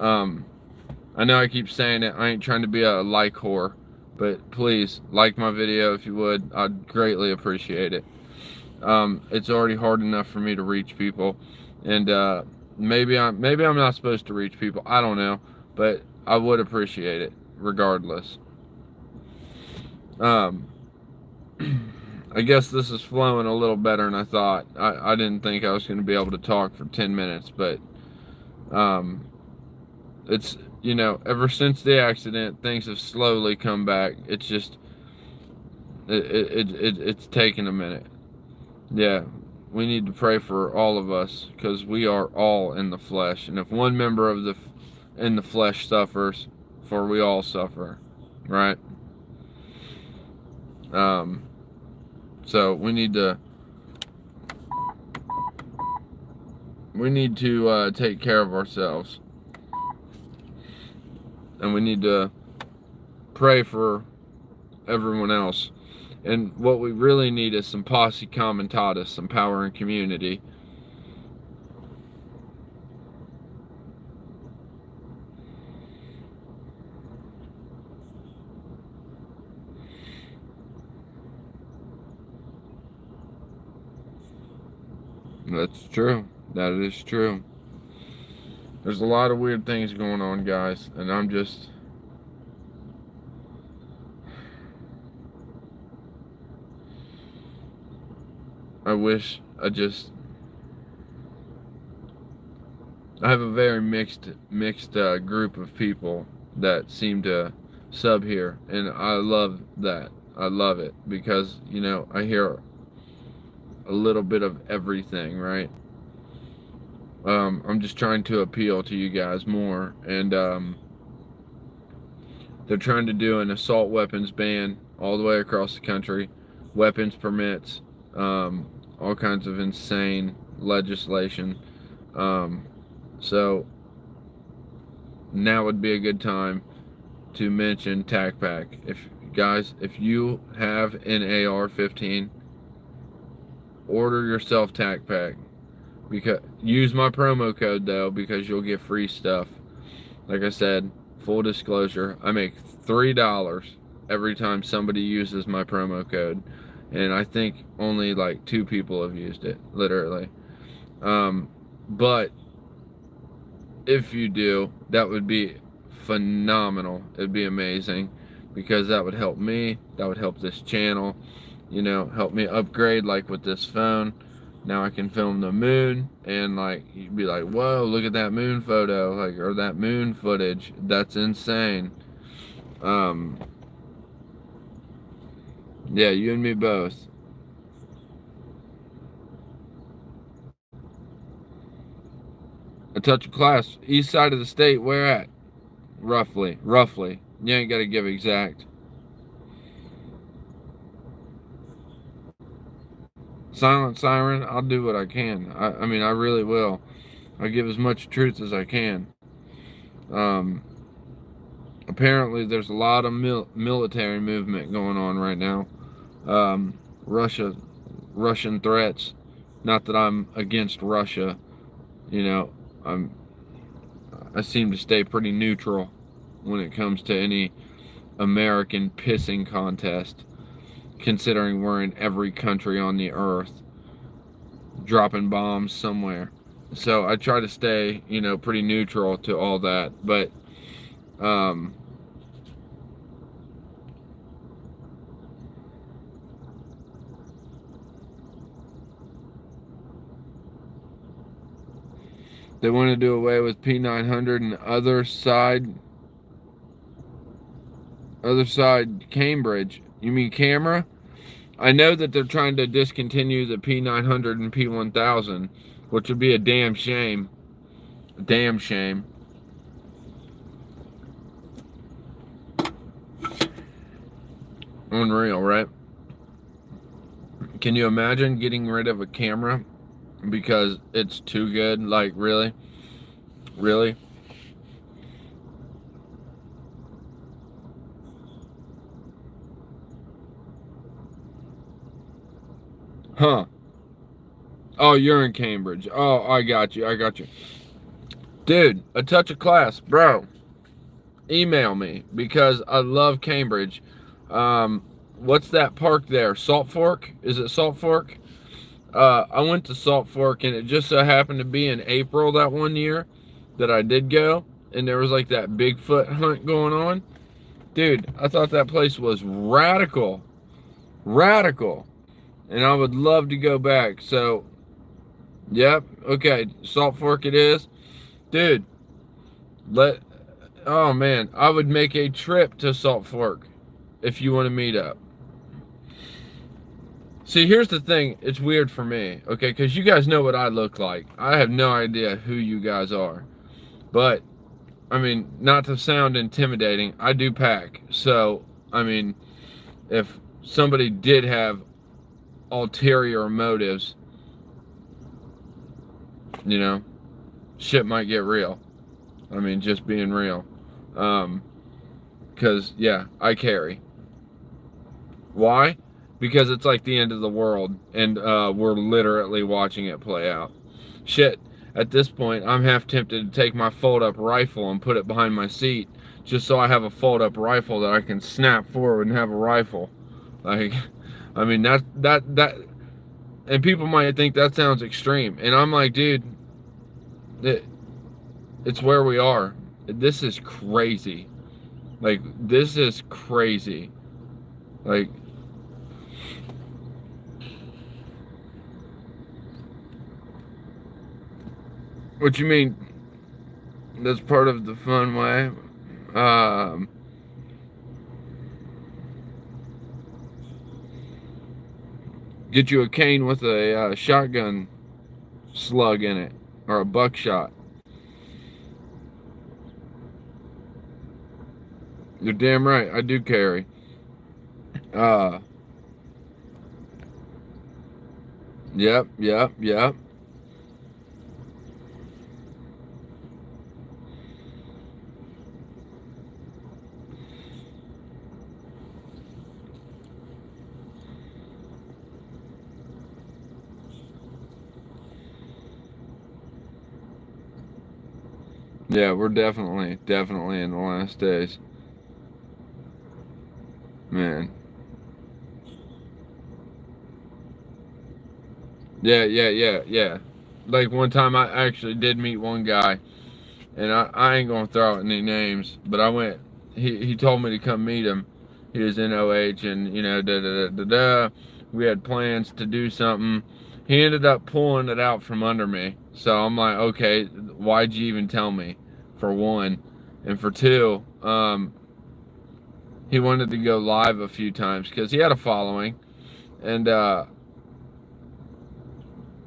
I know I keep saying it. I ain't trying to be a like whore, but please like my video if you would. I'd greatly appreciate it. It's already hard enough for me to reach people, and maybe I'm not supposed to reach people. I don't know, but I would appreciate it regardless. I guess this is flowing a little better than I thought. I didn't think I was going to be able to talk for 10 minutes, but it's, you know, ever since the accident, things have slowly come back. It's just, it's taken a minute. Yeah, we need to pray for all of us, because we are all in the flesh. And if one member of in the flesh suffers, for we all suffer, right? So we need to take care of ourselves, and we need to pray for everyone else. And what we really need is some posse comitatus, some power in community. That's true. That is true. There's a lot of weird things going on, guys, and I wish I have a very mixed group of people that seem to sub here, and I love that. I love it, because, you know, I hear a little bit of everything, right? I'm just trying to appeal to you guys more, and they're trying to do an assault weapons ban all the way across the country, weapons permits, all kinds of insane legislation. So now would be a good time to mention TacPack. If you have an AR-15, order yourself TacPack. Because use my promo code though, because you'll get free stuff. Like I said, full disclosure, I make $3 every time somebody uses my promo code, and I think only like 2 people have used it, literally. But if you do, that would be phenomenal. It'd be amazing, because that would help me, that would help this channel, you know, help me upgrade, like with this phone. Now I can film the moon, and like, you'd be like, whoa, look at that moon photo, like, or that moon footage. That's insane. Yeah, you and me both. A touch of class. East side of the state, where at? Roughly. You ain't got to give exact. Silent Siren, I'll do what I can. I mean, I really will. I'll give as much truth as I can. Apparently, there's a lot of military movement going on right now. Russian threats. Not that I'm against Russia. You know, I seem to stay pretty neutral when it comes to any American pissing contest, considering we're in every country on the earth dropping bombs somewhere. So I try to stay, you know, pretty neutral to all that. But they want to do away with P900 and other side Cambridge. You mean camera? I know that they're trying to discontinue the P900 and P1000, which would be a damn shame. A damn shame. Unreal, right? Can you imagine getting rid of a camera because it's too good? Like, really? Really? Huh. Oh, you're in Cambridge. Oh, I got you. I got you. Dude, a touch of class. Bro, email me because I love Cambridge. Um, what's that park there? Salt Fork? Is it Salt Fork? I went to Salt Fork and it just so happened to be in April that one year that I did go. And there was like that Bigfoot hunt going on. Dude, I thought that place was radical. Radical. And I would love to go back. So, yep. Okay. Salt Fork it is. Dude, let oh man, I would make a trip to Salt Fork if you want to meet up. See, here's the thing. It's weird for me, okay? Because you guys know what I look like. I have no idea who you guys are. But, I mean, not to sound intimidating, I do pack. So, I mean, if somebody did have ulterior motives, you know, shit might get real. I mean, just being real. Because, yeah, I carry. Why? Because it's like the end of the world, and we're literally watching it play out. Shit, at this point, I'm half tempted to take my fold-up rifle and put it behind my seat, just so I have a fold-up rifle that I can snap forward and have a rifle. Like, I mean, that, and people might think that sounds extreme, and I'm like, dude, it's where we are. This is crazy. Like, this is crazy. Like, what you mean? That's part of the fun way. Um, get you a cane with a shotgun slug in it, or a buckshot. You're damn right. I do carry. Uh, yep, yep, yep. Yeah, we're definitely in the last days. Man. Yeah, yeah, yeah, yeah. Like one time I actually did meet one guy, and I ain't gonna throw out any names, but I went, he told me to come meet him. He was in OH and, you know, da da da da da. We had plans to do something. He ended up pulling it out from under me. So I'm like, okay, why'd you even tell me? For one. And for two, he wanted to go live a few times because he had a following. And I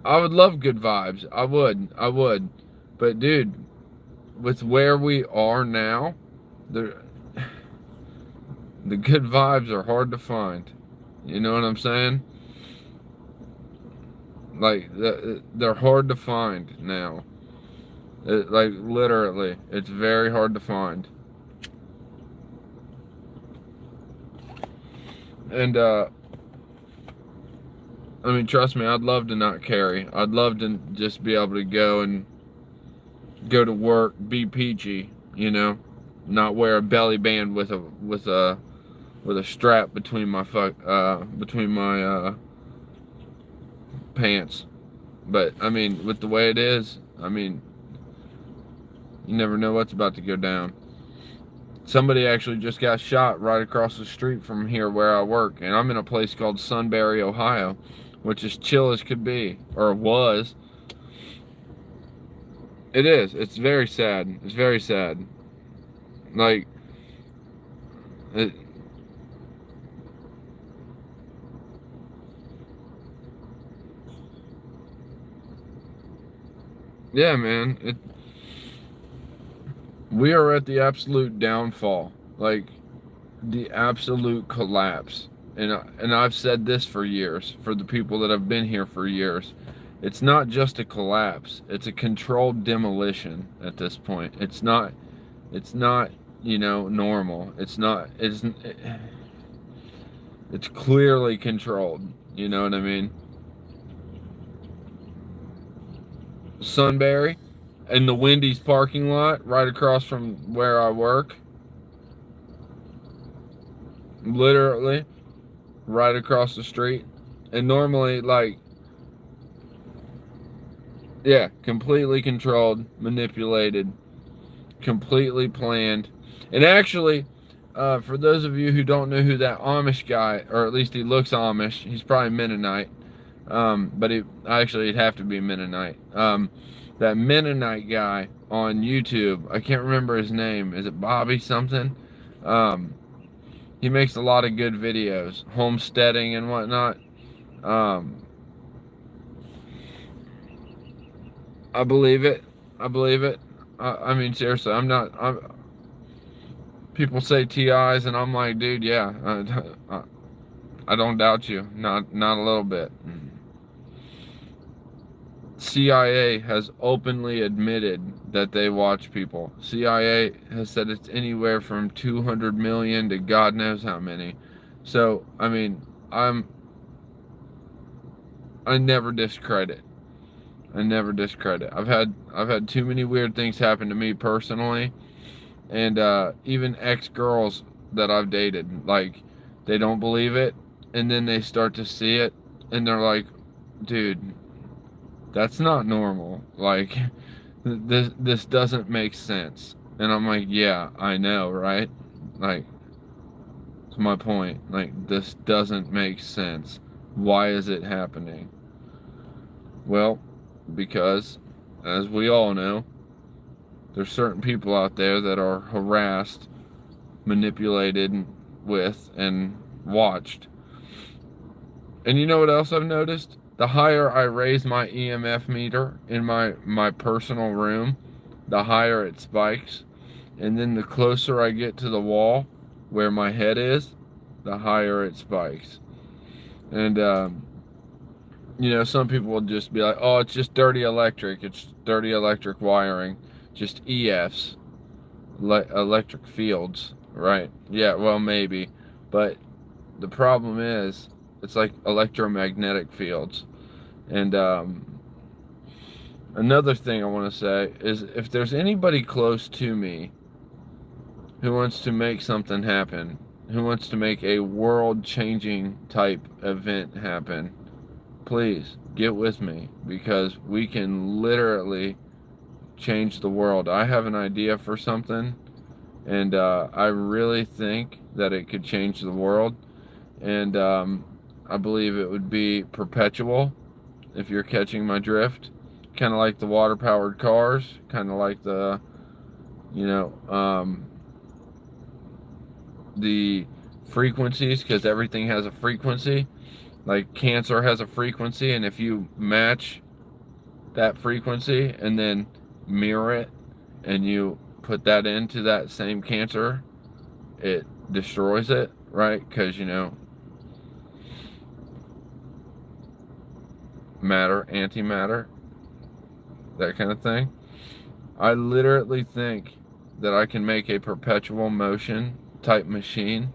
would love good vibes. I would. But dude, with where we are now, the good vibes are hard to find. You know what I'm saying? Like they're hard to find now. Like literally, it's very hard to find. And I mean, trust me, I'd love to not carry. I'd love to just be able to go to work, be peachy, you know, not wear a belly band with a strap between my pants. But I mean, with the way it is, I mean, you never know what's about to go down. Somebody actually just got shot right across the street from here where I work, and I'm in a place called Sunbury, Ohio, which is chill as could be, or was. It is. It's very sad. It's very sad. Like, it, yeah, man. We are at the absolute downfall. Like, the absolute collapse. And I've said this for years, for the people that have been here for years. It's not just a collapse, it's a controlled demolition at this point. It's not, normal. It's clearly controlled. You know what I mean? Sunbury in the Wendy's parking lot right across from where I work. Literally right across the street. And normally, like, yeah, completely controlled, manipulated, completely planned. And actually, for those of you who don't know who that Amish guy, or at least he looks Amish, he's probably Mennonite, but it'd have to be Mennonite. That Mennonite guy on YouTube, I can't remember his name. Is it Bobby something? He makes a lot of good videos, homesteading and whatnot. I believe it. I believe it. I mean, seriously, people say TIs, and I'm like, dude, yeah, I don't doubt you, not a little bit. CIA has openly admitted that they watch people. CIA has said it's anywhere from 200 million to God knows how many. So, I mean, I never discredit. I never discredit. I've had too many weird things happen to me personally, and even ex-girls that I've dated, like, they don't believe it, and then they start to see it, and they're like, dude, that's not normal. Like, this doesn't make sense. And I'm like, yeah, I know, right? Like, it's my point. Like, this doesn't make sense. Why is it happening? Well, because, as we all know, there's certain people out there that are harassed, manipulated with, and watched. And you know what else I've noticed? The higher I raise my EMF meter in my personal room, the higher it spikes. And then the closer I get to the wall where my head is, the higher it spikes. And, some people will just be like, oh, it's just dirty electric. It's dirty electric wiring. Just EFs, electric fields, right? Yeah, well, maybe. But the problem is, it's like electromagnetic fields. And another thing I want to say is, if there's anybody close to me who wants to make something happen, who wants to make a world-changing type event happen, please get with me, because we can literally change the world. I have an idea for something, and I really think that it could change the world. And I believe it would be perpetual, if you're catching my drift. Kind of like the water-powered cars, kind of like the, the frequencies, because everything has a frequency. Like cancer has a frequency, and if you match that frequency and then mirror it, and you put that into that same cancer, it destroys it, right? Because, matter, antimatter, that kind of thing. I literally think that I can make a perpetual motion type machine,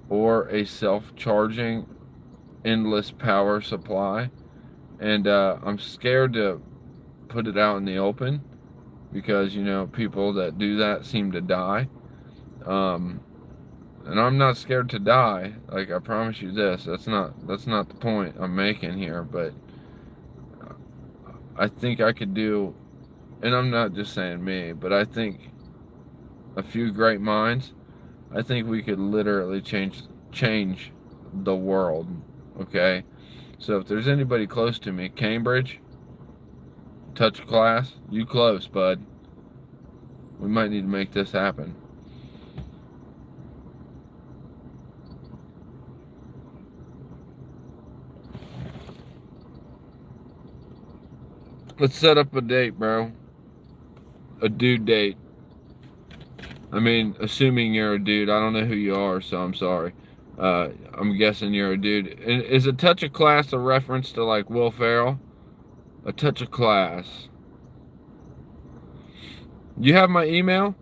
or a self-charging endless power supply. And I'm scared to put it out in the open, because people that do that seem to die. And I'm not scared to die. Like, I promise you this. That's not the point I'm making here. But I think I could do, and I'm not just saying me, but I think a few great minds, I think we could literally change the world. Okay? So if there's anybody close to me, Cambridge, touch class, you close, bud. We might need to make this happen. Let's set up a date, bro. A due date. I mean, assuming you're a dude, I don't know who you are, so I'm sorry. I'm guessing you're a dude. And is A Touch of Class a reference to like Will Ferrell? A Touch of Class. You have my email?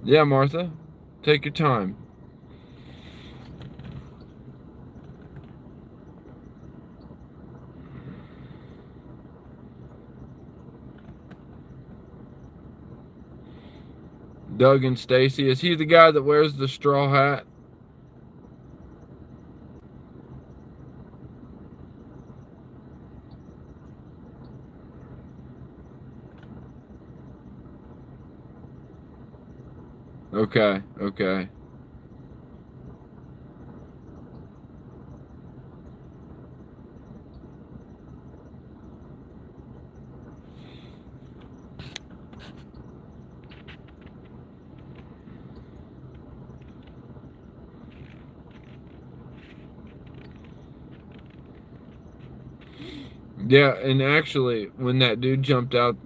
Yeah, Martha. Take your time. Doug and Stacy. Is he the guy that wears the straw hat? Okay, okay. Yeah, and actually, when that dude jumped out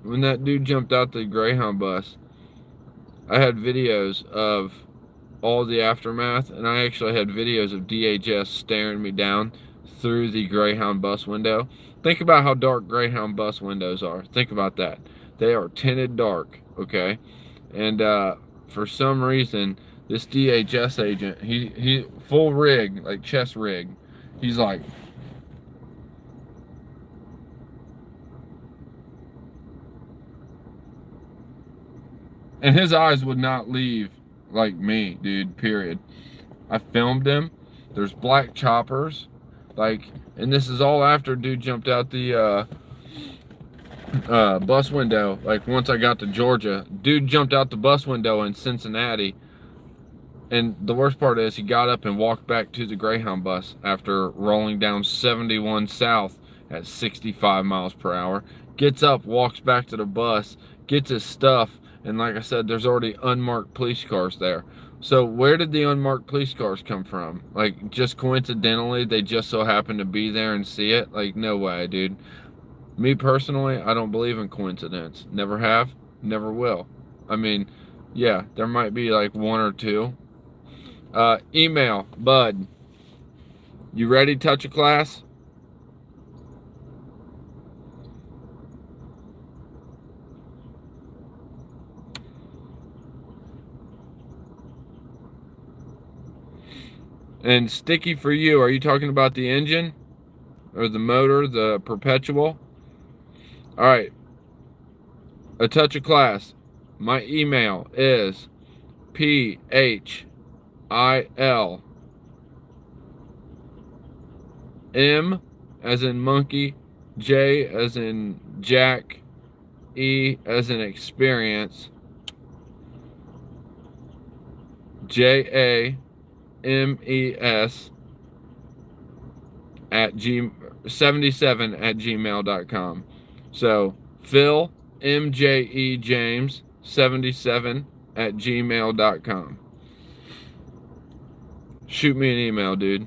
the Greyhound bus, I had videos of all the aftermath, and I actually had videos of DHS staring me down through the Greyhound bus window. Think about how dark Greyhound bus windows are. Think about that. They are tinted dark, okay? And for some reason, this DHS agent, he full rig, like chest rig, he's like, and his eyes would not leave like me, dude, period. I filmed him. There's black choppers. Like, and this is all after dude jumped out the bus window. Like, once I got to Georgia, dude jumped out the bus window in Cincinnati. And the worst part is he got up and walked back to the Greyhound bus after rolling down 71 South at 65 miles per hour. Gets up, walks back to the bus, gets his stuff, and like I said, there's already unmarked police cars there. So where did the unmarked police cars come from? Like, just coincidentally, they just so happened to be there and see it? Like, no way, dude. Me personally, I don't believe in coincidence. Never have, never will. I mean, yeah, there might be like one or two. Email, Bud. You ready, Touch a Class? And Sticky for you, are you talking about the engine? Or the motor, the perpetual? Alright, A Touch of Class. My email is PHIL, M as in monkey, J as in Jack, E as in experience, JAMES at 77 at gmail.com. So Phil MJE James 77 at gmail.com. Shoot me an email, dude.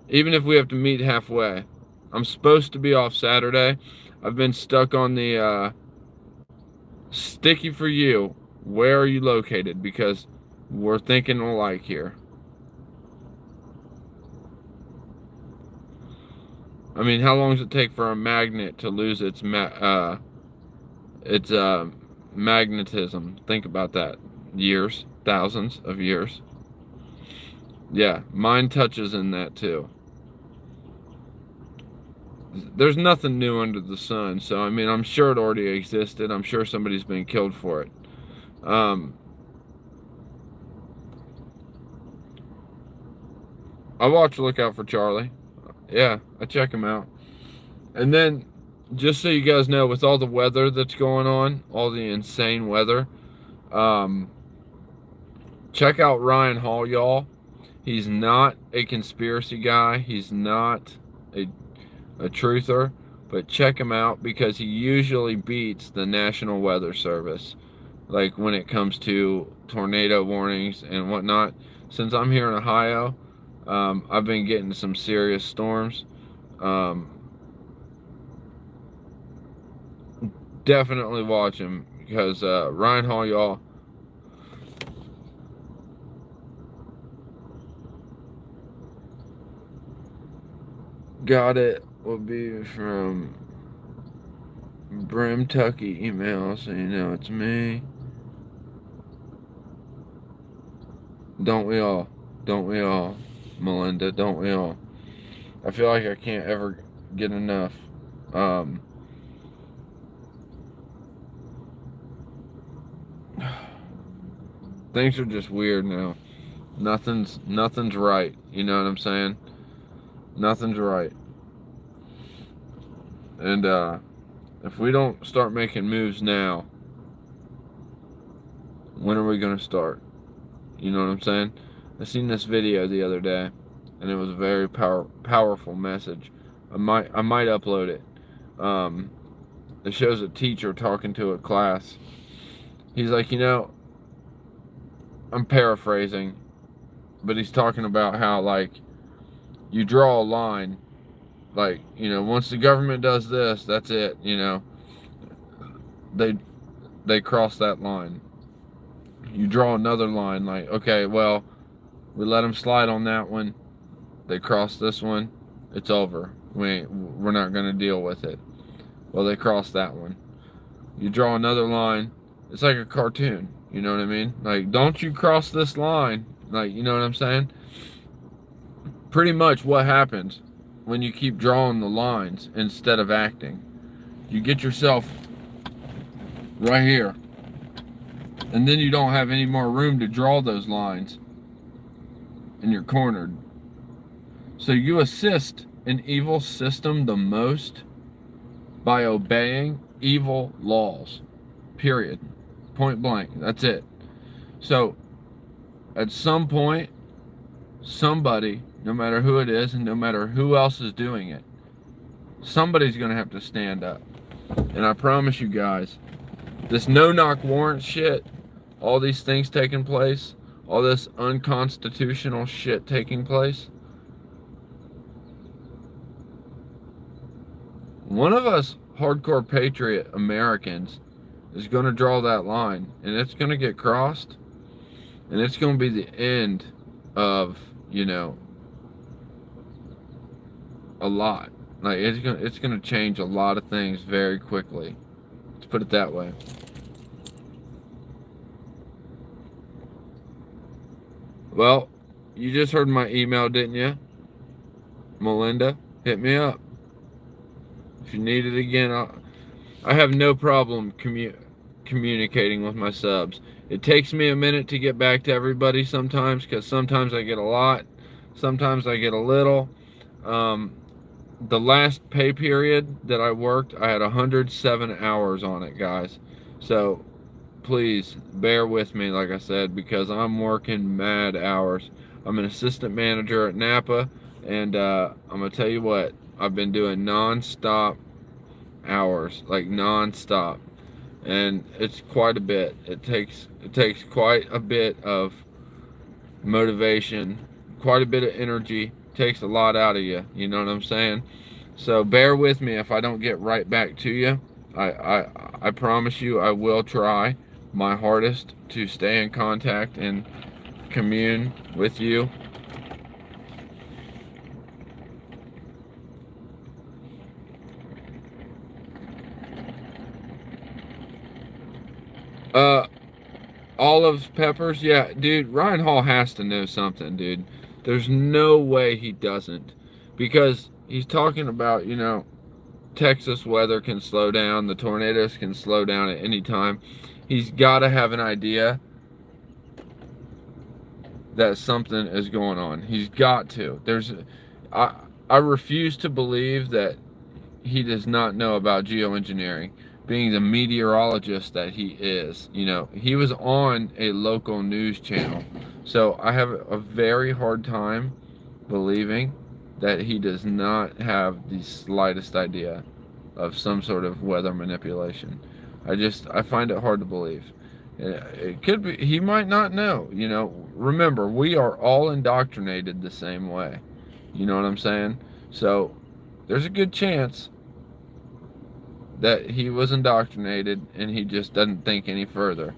Even if we have to meet halfway. I'm supposed to be off Saturday. I've been stuck on the Sticky for you. Where are you located? Because we're thinking alike here. I mean, how long does it take for a magnet to lose its magnetism? Think about that. Years, thousands of years. Yeah, mine touches in that too. There's nothing new under the sun, so I mean, I'm sure it already existed. I'm sure somebody's been killed for it. I watch Look Out for Charlie. Yeah, I check him out. And then, just so you guys know, with all the weather that's going on, all the insane weather, um, check out Ryan Hall, y'all. He's not a conspiracy guy. He's not a truther, but check him out because he usually beats the National Weather Service, like when it comes to tornado warnings and whatnot. Since I'm here in Ohio, I've been getting some serious storms. Um, definitely watch him because Ryan Hall, y'all. Got it. Will be from Brimtucky email, so you know it's me. Don't we all? Don't we all, Melinda? Don't we all? I feel like I can't ever get enough. Things are just weird now. Nothing's right. You know what I'm saying? Nothing's right. And if we don't start making moves now, when are we gonna start? You know what I'm saying? I seen this video the other day, and it was a very powerful message. I might upload it. It shows a teacher talking to a class. He's like, I'm paraphrasing, but he's talking about how, like, you draw a line, like, once the government does this, that's it, they cross that line. You draw another line, like, okay, well, we let them slide on that one, they cross this one, it's over. We're not going to deal with it. Well, they crossed that one. You draw another line, it's like a cartoon, you know what I mean? Like, don't you cross this line, like, you know what I'm saying? Pretty much what happens when you keep drawing the lines instead of acting. You get yourself right here, and then you don't have any more room to draw those lines, and you're cornered. So you assist an evil system the most by obeying evil laws, period, point blank. That's it. So at some point, somebody, no matter who it is and no matter who else is doing it, somebody's going to have to stand up. And I promise you guys, this no-knock warrant shit, all these things taking place, all this unconstitutional shit taking place, one of us hardcore patriot Americans is going to draw that line, and it's going to get crossed, and it's going to be the end of, a lot. Like, it's gonna change a lot of things very quickly. Let's put it that way. Well, you just heard my email, didn't you? Melinda, hit me up. If you need it again, I have no problem communicating with my subs. It takes me a minute to get back to everybody sometimes, because sometimes I get a lot, sometimes I get a little. The last pay period that I worked, I had 107 hours on it, guys. So please bear with me, like I said, because I'm working mad hours. I'm an assistant manager at Napa, and I'm gonna tell you what, I've been doing non-stop hours, like non-stop, and it's quite a bit. It takes quite a bit of motivation, quite a bit of energy. Takes a lot out of you, you know what I'm saying? So bear with me if I don't get right back to you. I promise you I will try my hardest to stay in contact and commune with you. Olives, peppers, yeah, dude, Ryan Hall has to know something, dude. There's no way he doesn't, because he's talking about, Texas weather can slow down, the tornadoes can slow down at any time. He's got to have an idea that something is going on. He's got to. I refuse to believe that he does not know about geoengineering, being the meteorologist that he is. He was on a local news channel. So I have a very hard time believing that he does not have the slightest idea of some sort of weather manipulation. I find it hard to believe. It could be, he might not know, Remember, we are all indoctrinated the same way. You know what I'm saying? So there's a good chance that he was indoctrinated and he just doesn't think any further.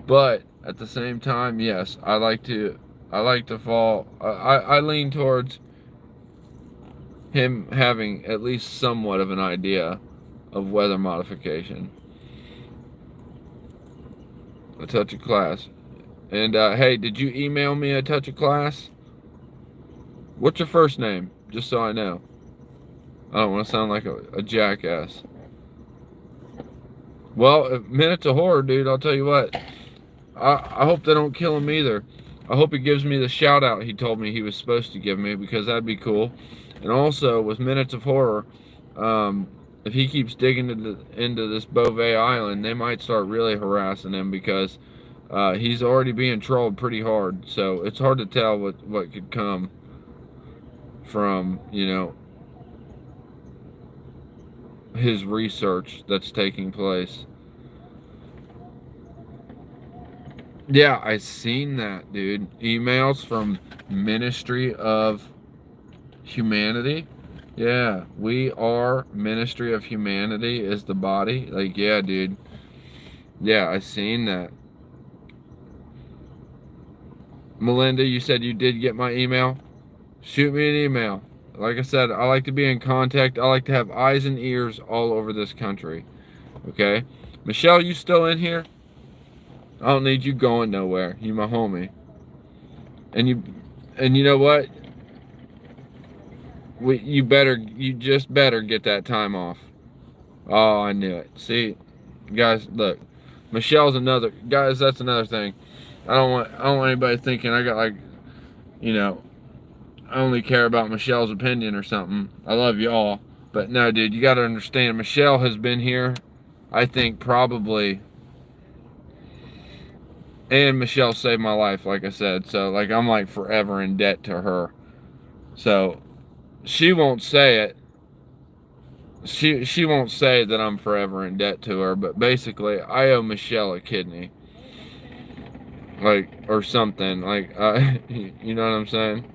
But at the same time, yes, I lean towards him having at least somewhat of an idea of weather modification. A touch of class. And hey, did you email me a touch of class? What's your first name? Just so I know. I don't want to sound like a jackass. Well, Minutes of Horror, dude, I'll tell you what. I hope they don't kill him either. I hope he gives me the shout out he told me he was supposed to give me, because that'd be cool. And also, with Minutes of Horror, if he keeps digging into this Beauvais Island, they might start really harassing him, because he's already being trolled pretty hard. So it's hard to tell what could come from, his research that's taking place. Yeah, I seen that, dude. Emails from Ministry of Humanity. Yeah, we are Ministry of Humanity is the body. Like, yeah, dude. Yeah, I seen that. Melinda, you said you did get my email? Shoot me an email. Like I said, I like to be in contact. I like to have eyes and ears all over this country. Okay? Michelle, you still in here? I don't need you going nowhere. You my homie. And you know what? You just better get that time off. Oh, I knew it. See, guys, look. Guys, that's another thing. I don't want anybody thinking I got I only care about Michelle's opinion or something. I love you all. But no, dude, you got to understand, Michelle has been here, I think, probably. And Michelle saved my life, like I said. So, like, I'm, like, forever in debt to her. So, she won't say it. She won't say that I'm forever in debt to her. But basically, I owe Michelle a kidney. Like, or something. Like, you know what I'm saying?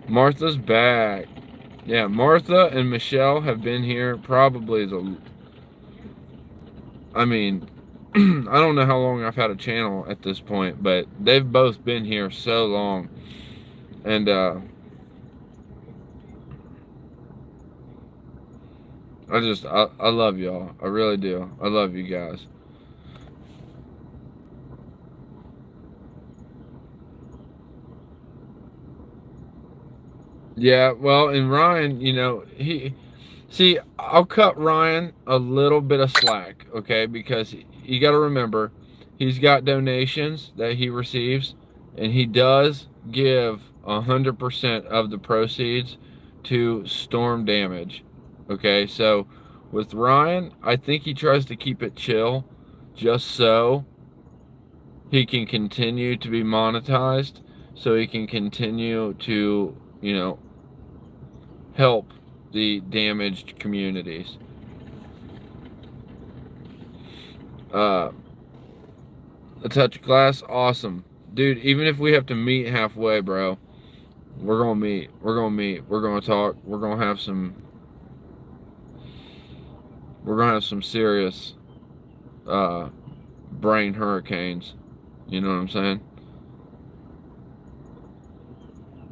Martha's back. Yeah, Martha and Michelle have been here probably I mean, I don't know how long I've had a channel at this point, but they've both been here so long. And, I love y'all. I really do. I love you guys. Yeah, well, and Ryan, see, I'll cut Ryan a little bit of slack, okay? Because you got to remember, he's got donations that he receives, and he does give 100% of the proceeds to storm damage, okay? So with Ryan, I think he tries to keep it chill just so he can continue to be monetized, so he can continue to, help the damaged communities. A touch of class, awesome. Dude, even if we have to meet halfway, bro, we're gonna meet. We're gonna talk. We're gonna have some serious brain hurricanes. You know what I'm saying?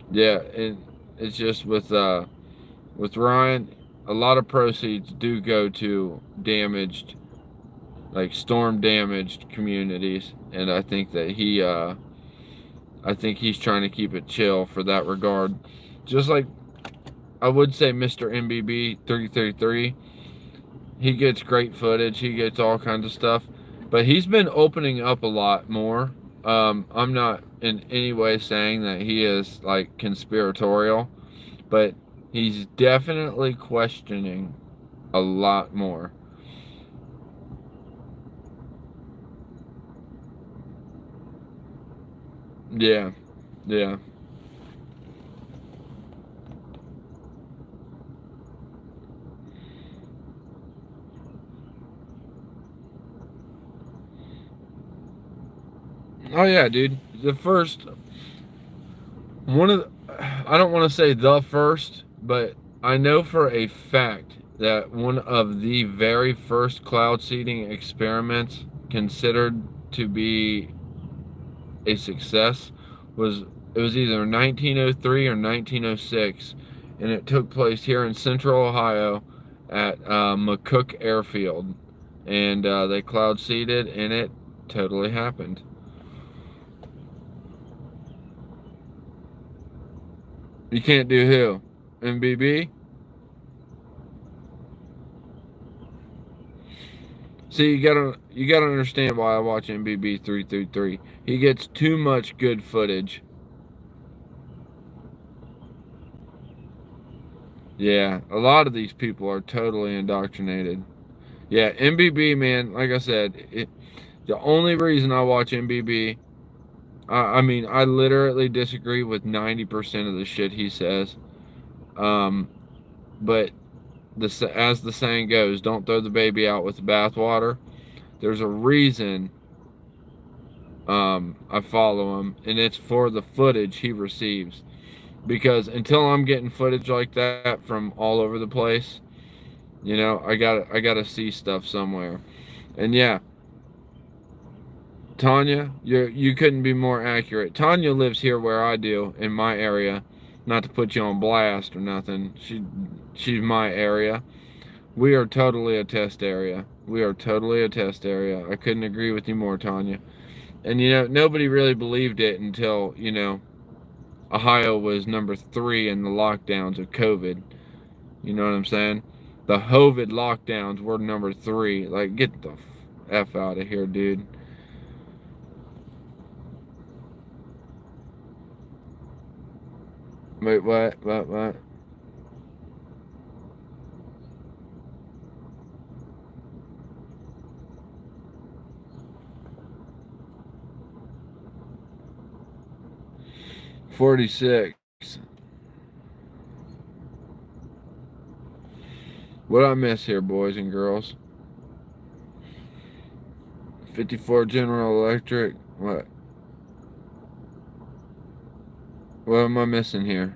Yeah, and it's just with Ryan, a lot of proceeds do go to damaged, like storm damaged communities, and I think that he's trying to keep it chill for that regard. Just like I would say Mr. MBB 333, he gets great footage, he gets all kinds of stuff, but he's been opening up a lot more. I'm not in any way saying that he is like conspiratorial, but he's definitely questioning a lot more. Yeah, yeah. Oh yeah, dude. The first one of the, I don't want to say the first, but I know for a fact that one of the very first cloud seeding experiments considered to be a success was it was either 1903 or 1906, and it took place here in Central Ohio at McCook Airfield, and they cloud seeded, and it totally happened. You can't do who? MBB? See, you gotta understand why I watch MBB 333. He gets too much good footage. Yeah, a lot of these people are totally indoctrinated. Yeah, MBB, man, like I said, the only reason I watch MBB, I mean, I literally disagree with 90% of the shit he says. Um, but as the saying goes, don't throw the baby out with the bathwater. There's a reason I follow him, and it's for the footage he receives. Because until I'm getting footage like that from all over the place, you know, I gotta see stuff somewhere. And yeah, Tanya, you couldn't be more accurate. Tanya lives here where I do in my area. Not to put you on blast or nothing. She's my area. We are totally a test area. We are totally a test area. I couldn't agree with you more, Tanya. And you know, nobody really believed it until, you know, Ohio was number 3 in the lockdowns of COVID. You know what I'm saying? The COVID lockdowns were number 3. Like, get the F out of here, dude. Wait, what? 46. What I miss here, boys and girls? 54 General Electric. What? What am I missing here?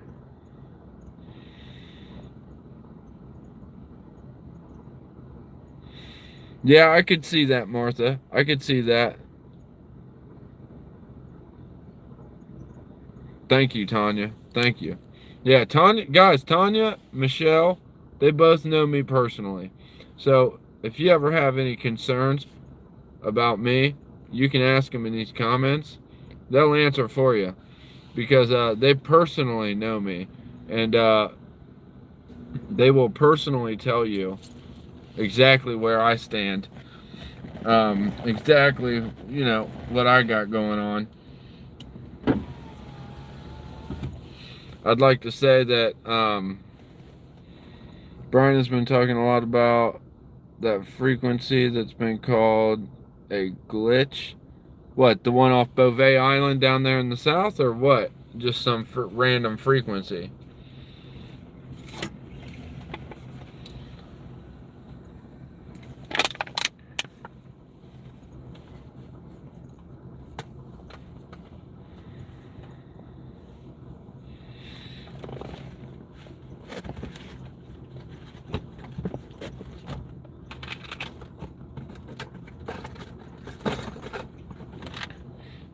Yeah, I could see that, Martha. I could see that. Thank you, Tanya. Thank you. Yeah, Tanya, guys, Tanya, Michelle, they both know me personally. So if you ever have any concerns about me, you can ask them in these comments. They'll answer for you because they personally know me, and they will personally tell you exactly where I stand, exactly, you know, what I got going on. I'd like to say that Brian has been talking a lot about that frequency that's been called a glitch. What, the one off Beauvais Island down there in the south, or what? Just some random frequency?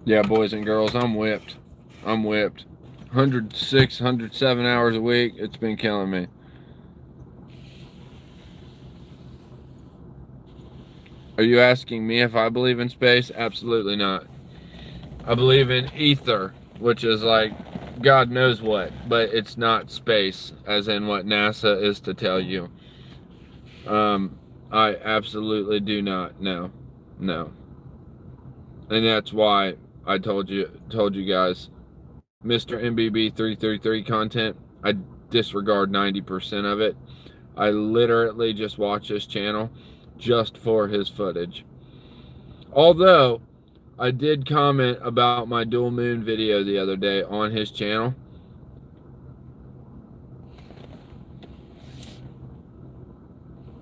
Yeah, boys and girls, I'm whipped. I'm whipped. 106, 107 hours a week. It's been killing me. Are you asking me if I believe in space? Absolutely not. I believe in ether, which is like God knows what, but it's not space, as in what NASA is to tell you. I absolutely do not. No, no, and that's why I told you guys, Mr. MBB 333 content. I disregard 90% of it. I literally just watch this channel just for his footage. Although I did comment about my dual moon video the other day on his channel.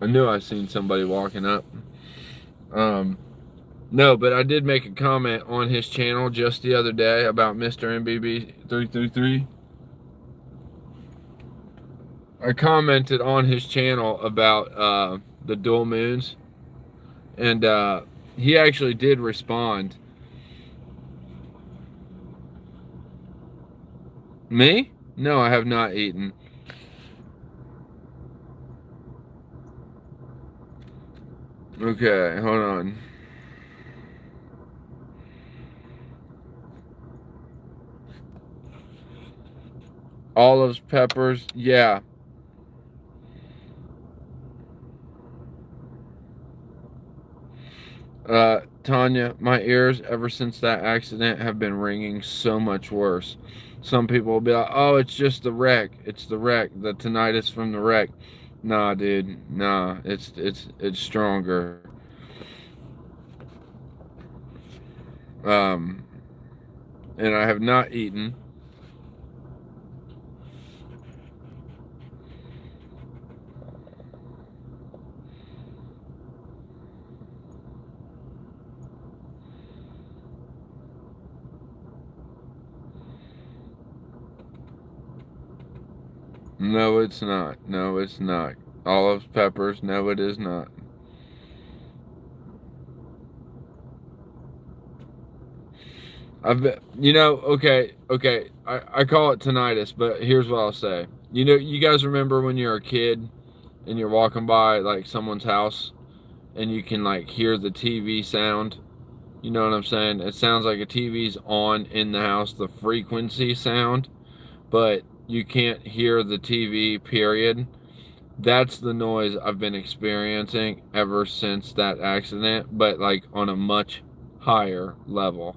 I knew I seen somebody walking up. No, but I did make a comment on his channel just the other day about Mr. MBB 333. I commented on his channel about the dual moons, and he actually did respond. Me? No, I have not eaten. Okay, hold on. Olives, peppers, yeah. Tanya, my ears ever since that accident have been ringing so much worse. Some people will be like, "Oh, it's just the wreck. It's the wreck. The tinnitus from the wreck." Nah, dude. Nah, it's stronger. Um, and I have not eaten. No, it's not. No, it's not. Olives, peppers. No, it is not. Okay. I call it tinnitus, but here's what I'll say. You guys remember when you're a kid and you're walking by like someone's house and you can like hear the TV sound? You know what I'm saying? It sounds like a TV's on in the house, the frequency sound, but you can't hear the TV, period. That's the noise I've been experiencing ever since that accident, but like on a much higher level.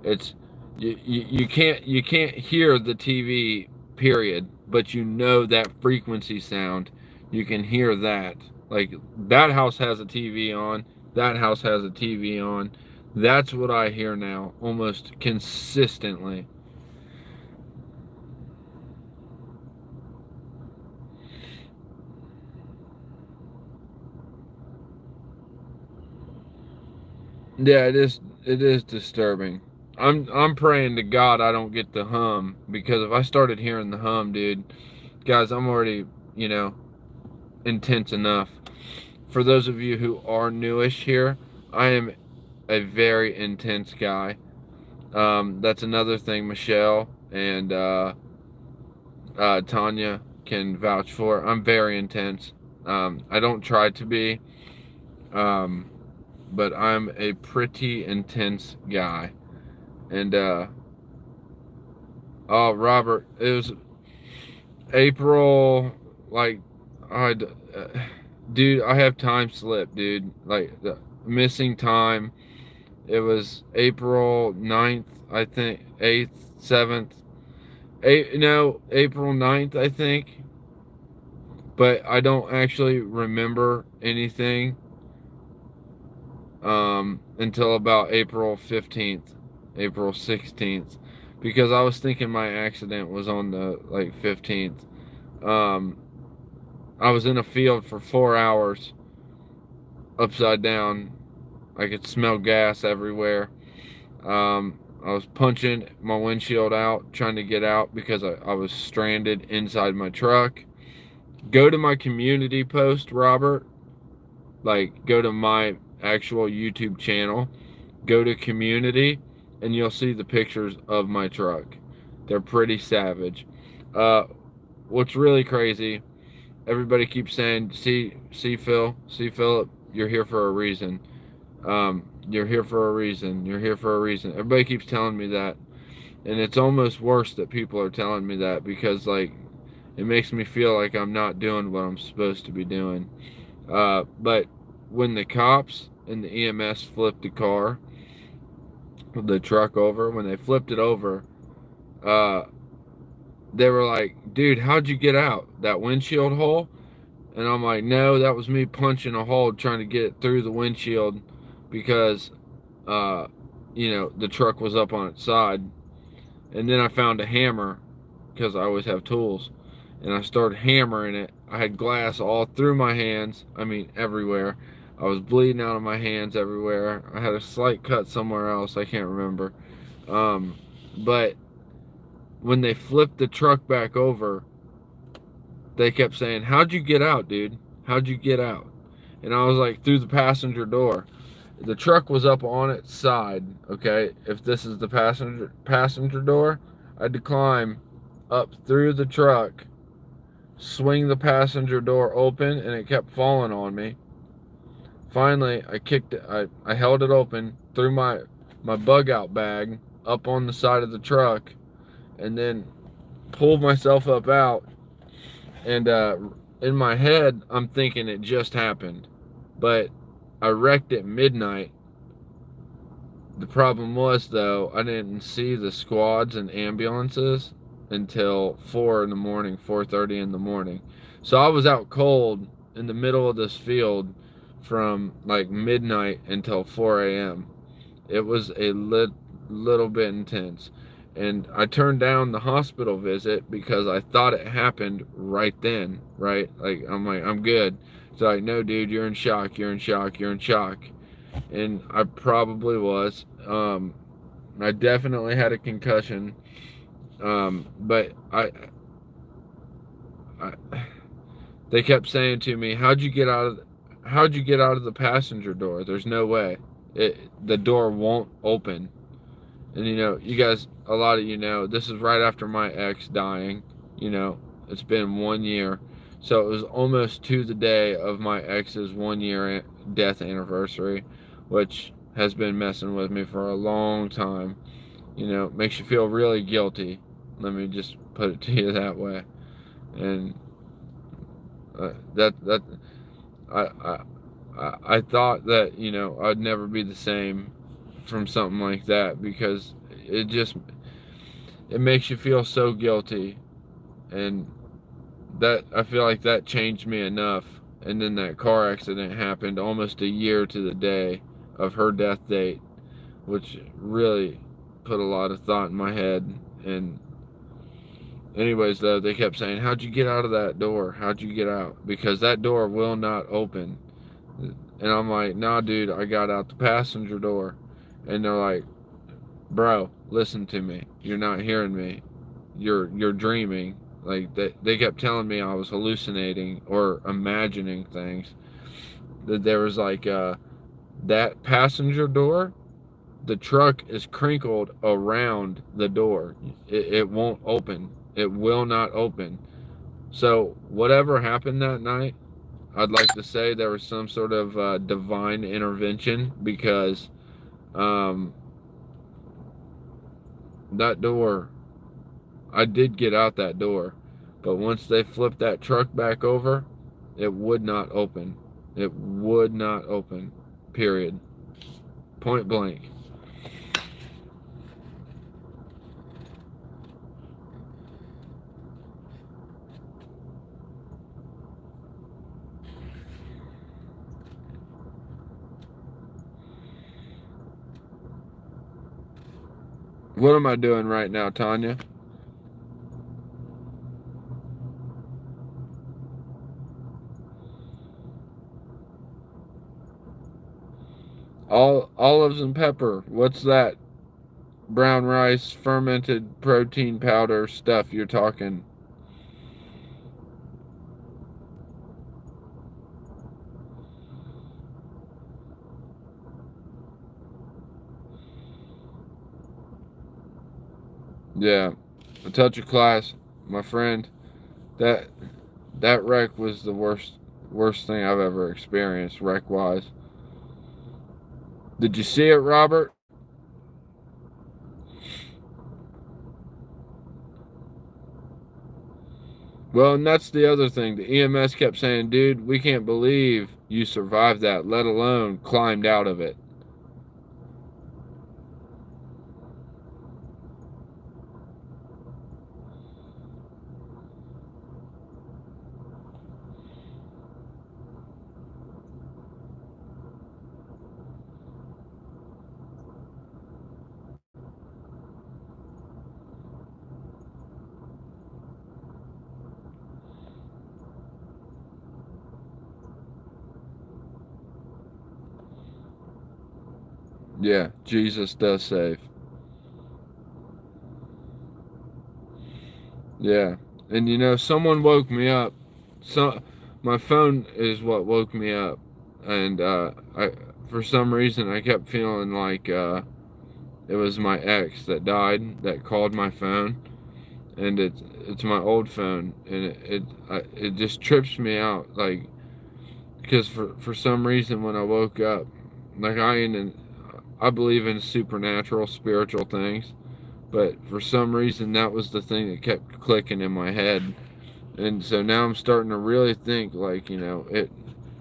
It's you can't hear the TV, period, but you know that frequency sound. You can hear that. Like that house has a TV on, that house has a TV on. That's what I hear now almost consistently. Yeah, it is disturbing. I'm praying to God I don't get the hum, because if I started hearing the hum, dude, guys, I'm already, you know, intense enough. For those of you who are newish here, I am a very intense guy. That's another thing Michelle and Tanya can vouch for. I'm very intense. I don't try to be, um, but I'm a pretty intense guy. And oh, Robert, it was April, like, I, dude, I have time slip, dude. Like the missing time. It was April 9th, I think, 8th, 7th. No, April 9th, I think. But I don't actually remember anything until about April 15th, April 16th, because I was thinking my accident was on the like 15th. Um, I was in a field for 4 hours upside down. I could smell gas everywhere. I was punching my windshield out, trying to get out because I was stranded inside my truck. Go to my community post, Robert. Like, go to my actual YouTube channel. Go to community, and you'll see the pictures of my truck. They're pretty savage. Uh, what's really crazy, everybody keeps saying, see, Phil, see, Philip, you're here for a reason. You're here for a reason. You're here for a reason. Everybody keeps telling me that. And it's almost worse that people are telling me that, because, like, it makes me feel like I'm not doing what I'm supposed to be doing. But when the cops and the EMS flipped the truck over, when they flipped it over, uh, they were like, dude, how'd you get out? That windshield hole? And I'm like, no, that was me punching a hole trying to get it through the windshield, because, uh, the truck was up on its side. And then I found a hammer, because I always have tools. And I started hammering it. I had glass all through my hands. I mean, everywhere. I was bleeding out of my hands everywhere. I had a slight cut somewhere else. I can't remember. But when they flipped the truck back over, they kept saying, "How'd you get out, dude? How'd you get out?" And I was like, "Through the passenger door." The truck was up on its side, okay? If this is the passenger door, I had to climb up through the truck, swing the passenger door open, and it kept falling on me. Finally, I kicked it. I held it open, threw my bug out bag up on the side of the truck, and then pulled myself up out. And in my head, I'm thinking it just happened, but I wrecked at midnight. The problem was, though, I didn't see the squads and ambulances until 4 in the morning, 4:30 in the morning. So I was out cold in the middle of this field from like midnight until 4 a.m. It was a little bit intense. And I turned down the hospital visit because I thought it happened right then, right? Like, I'm good. It's like, no, dude, you're in shock, you're in shock, you're in shock. And I probably was. I definitely had a concussion. But I, they kept saying to me, how'd you get out of the passenger door? There's no way. The door won't open. And you know, you guys, a lot of you know, this is right after my ex dying. You know, it's been 1 year. So it was almost to the day of my ex's 1 year death anniversary, which has been messing with me for a long time. You know, makes you feel really guilty. Let me just put it to you that way. And that I, I thought that, you know, I'd never be the same from something like that, because it makes you feel so guilty. And that, I feel like that changed me enough. And then that car accident happened almost a year to the day of her death date, which really put a lot of thought in my head. And anyways, though, they kept saying, how'd you get out of that door? How'd you get out? Because that door will not open. And I'm like, nah, dude, I got out the passenger door. And they're like, bro, listen to me. You're not hearing me. You're dreaming. Like, they kept telling me I was hallucinating or imagining things. That there was like that passenger door, the truck is crinkled around the door. It won't open. It will not open. So whatever happened that night, I'd like to say there was some sort of divine intervention, because that door, I did get out that door, but once they flipped that truck back over, it would not open. It would not open. Period. Point blank. What am I doing right now, Tanya? Olives and pepper. What's that? Brown rice, fermented protein powder stuff you're talking. Yeah. A touch of class, my friend. That that wreck was the worst thing I've ever experienced, wreck wise. Did you see it, Robert? Well, and that's the other thing. The EMS kept saying, dude, we can't believe you survived that, let alone climbed out of it. Yeah, Jesus does save. Yeah. And you know, someone woke me up so my phone is what woke me up, and I for some reason I kept feeling like it was my ex that died that called my phone, and it's my old phone, and it just trips me out, like, because for some reason when I woke up, like, I believe in supernatural spiritual things, but for some reason that was the thing that kept clicking in my head. And so now I'm starting to really think, like, it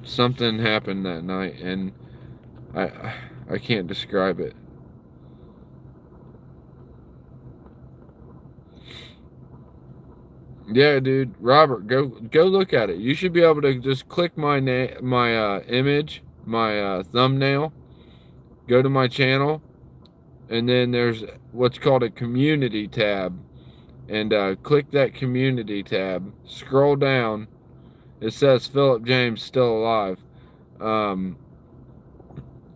something happened that night, and I can't describe it. Yeah, dude, Robert, go look at it. You should be able to just click my image, my thumbnail, go to my channel, and then there's what's called a community tab, and click that community tab. Scroll down. It says Philip James still alive. Um,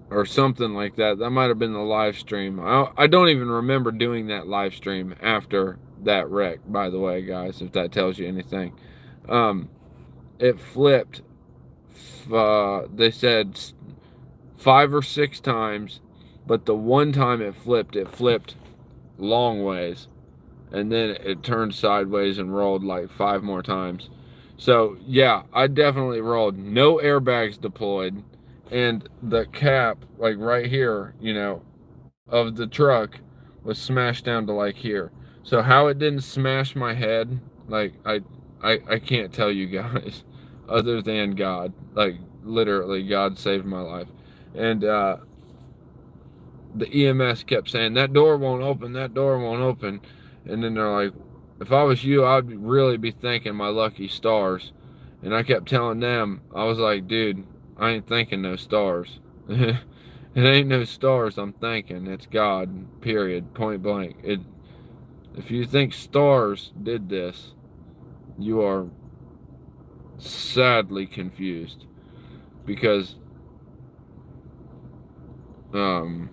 or something like that. That might have been the live stream. I don't even remember doing that live stream after that wreck, by the way, guys, if that tells you anything. Um, it flipped, they said 5 or 6 times, but the one time it flipped long ways, and then it turned sideways and rolled like 5 more times. So yeah, I definitely rolled. No airbags deployed, and the cap, like right here, of the truck was smashed down to like here. So how it didn't smash my head, like I can't tell you guys, other than God. Like literally, God saved my life, and the EMS kept saying that door won't open, that door won't open, and then they're like, if I was you, I'd really be thanking my lucky stars. And I kept telling them, I was like, dude, I ain't thanking no stars. It ain't no stars I'm thanking. It's God. Period. Point blank. If you think stars did this, you are sadly confused, because um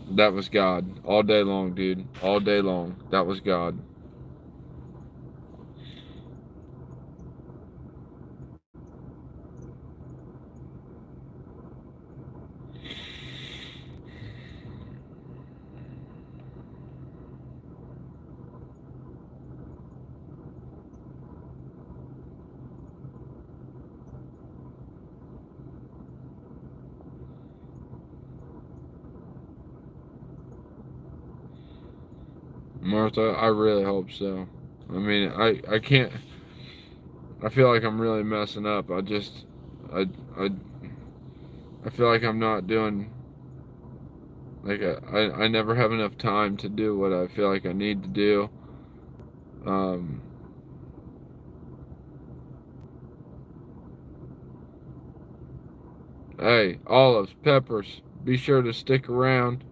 that was God all day long, dude. All day long. That was God. Martha, I really hope so. I mean, I can't. I feel like I'm really messing up. I I I feel like I'm not doing, like, I never have enough time to do what I feel like I need to do. Um, hey, olives, peppers, be sure to stick around.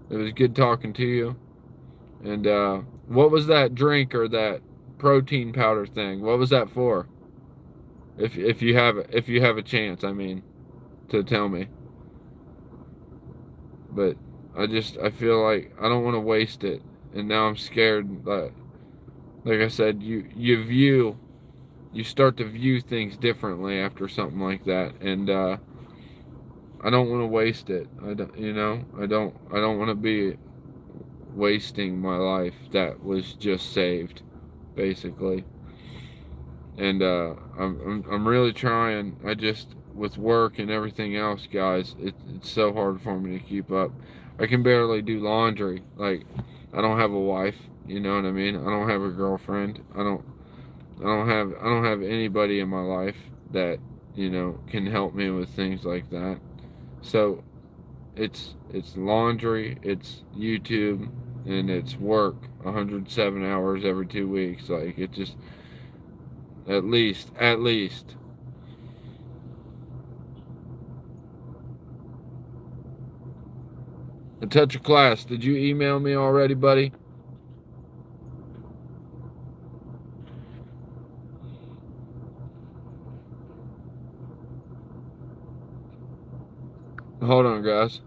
It was good talking to you. And what was that drink or that protein powder thing? What was that for? If you have a chance, I mean, to tell me. But I feel like I don't want to waste it, and now I'm scared that, like I said, you start to view things differently after something like that, and I don't want to waste it. I don't want to be wasting my life that was just saved, basically. And I'm really trying. I just, with work and everything else, guys, it's so hard for me to keep up. I can barely do laundry. Like, I don't have a wife. You know what I mean? I don't have a girlfriend. I don't have anybody in my life that can help me with things like that. So it's laundry, it's YouTube, and it's work. 107 hours every 2 weeks. Like, it just, at least. A touch of class. Did you email me already, buddy? Hold on, guys.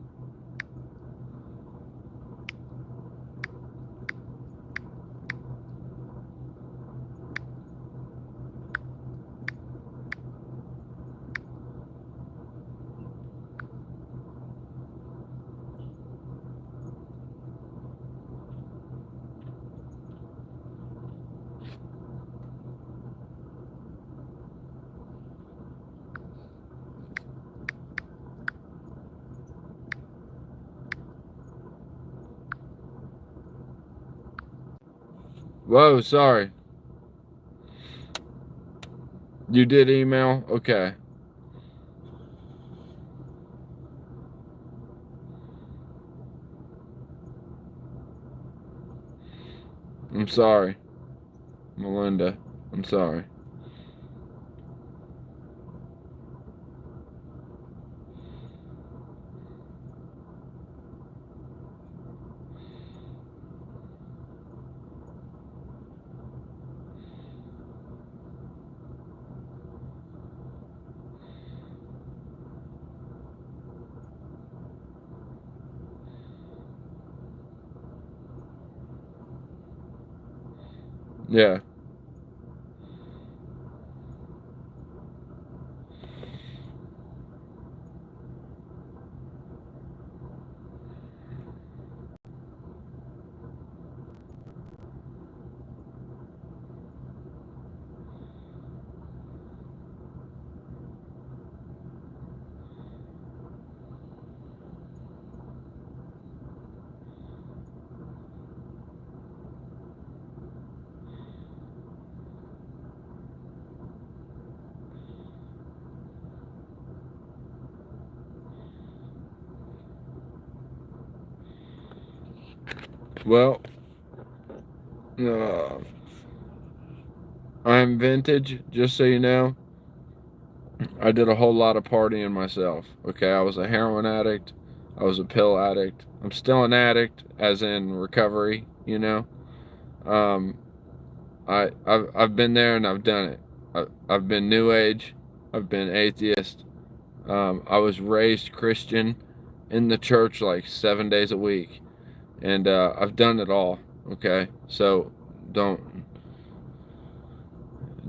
Whoa, sorry. You did email? Okay. I'm sorry, Melinda. I'm sorry. Yeah. Well, uh, I'm vintage, just so you know. I did a whole lot of partying myself. Okay, I was a heroin addict. I was a pill addict. I'm still an addict, as in recovery. Um, I've been there and I've done it. I've been New Age. I've been atheist. I was raised Christian in the church like 7 days a week, and I've done it all. Okay, so don't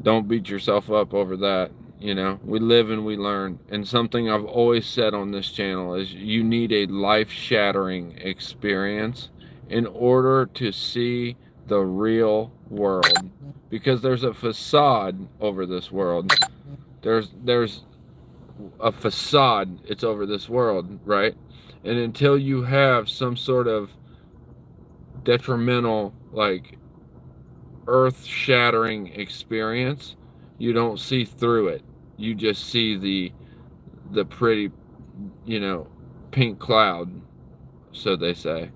don't beat yourself up over that. We live and we learn. And something I've always said on this channel is you need a life-shattering experience in order to see the real world. Because there's a facade over this world. There's a facade, it's over this world, right? And until you have some sort of detrimental, like, earth-shattering experience, you don't see through it. You just see the pretty, you know, pink cloud, so they say.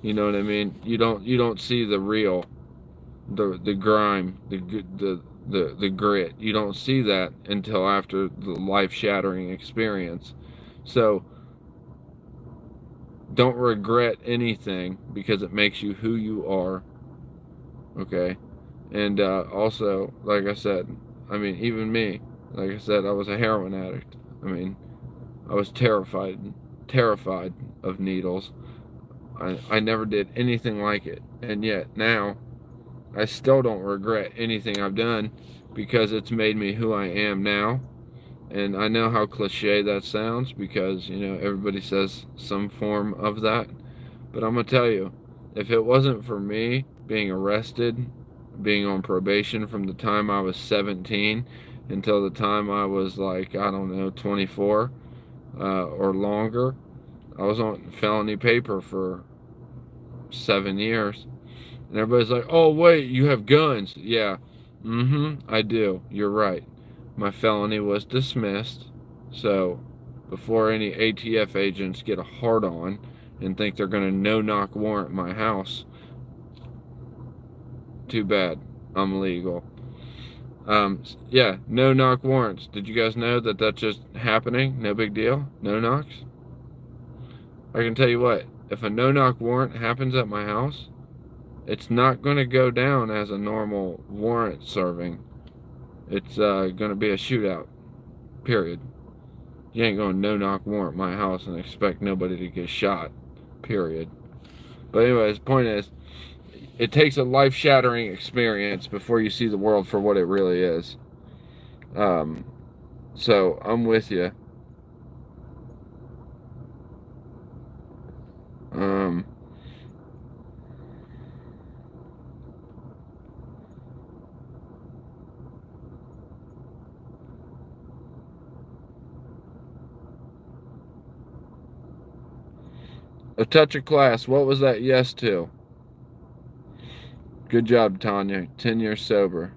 You know what I mean? You don't see the real, the grime, the grit. You don't see that until after the life-shattering experience. So don't regret anything because it makes you who you are. Okay. And also, like I said, I mean, even me, like I said, I was a heroin addict. I mean, I was terrified of needles. I never did anything like it. And yet now, I still don't regret anything I've done because it's made me who I am now. And I know how cliche that sounds because, everybody says some form of that. But I'm going to tell you, if it wasn't for me being arrested, being on probation from the time I was 17 until the time I was like, I don't know, 24 or longer, I was on felony paper for 7 years. And everybody's like, oh, wait, you have guns. Yeah, I do. You're right. My felony was dismissed. So before any ATF agents get a hard on and think they're going to no-knock warrant my house, too bad. I'm legal. Yeah, no-knock warrants. Did you guys know that that's just happening? No big deal. No knocks. I can tell you what, if a no-knock warrant happens at my house, it's not going to go down as a normal warrant serving. It's going to be a shootout, period. You ain't going to no-knock warrant my house and expect nobody to get shot, period. But anyways, the point is, it takes a life-shattering experience before you see the world for what it really is. So I'm with you. Um, a touch of class. What was that yes to? Good job, Tanya. 10 years sober.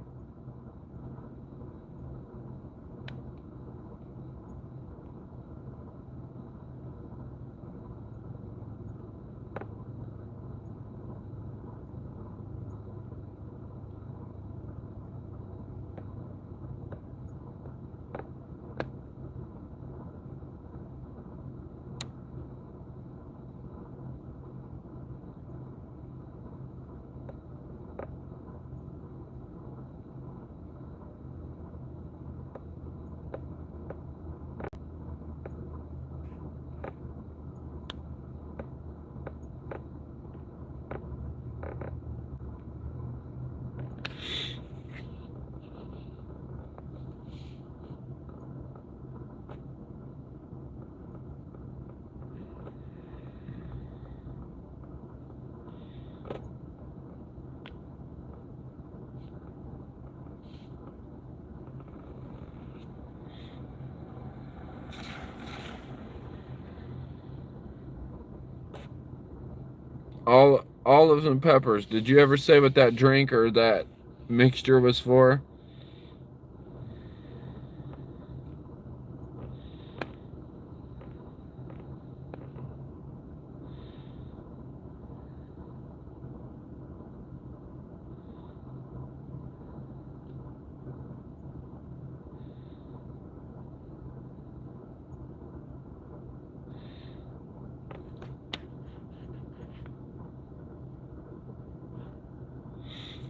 Olives and peppers. Did you ever say what that drink or that mixture was for?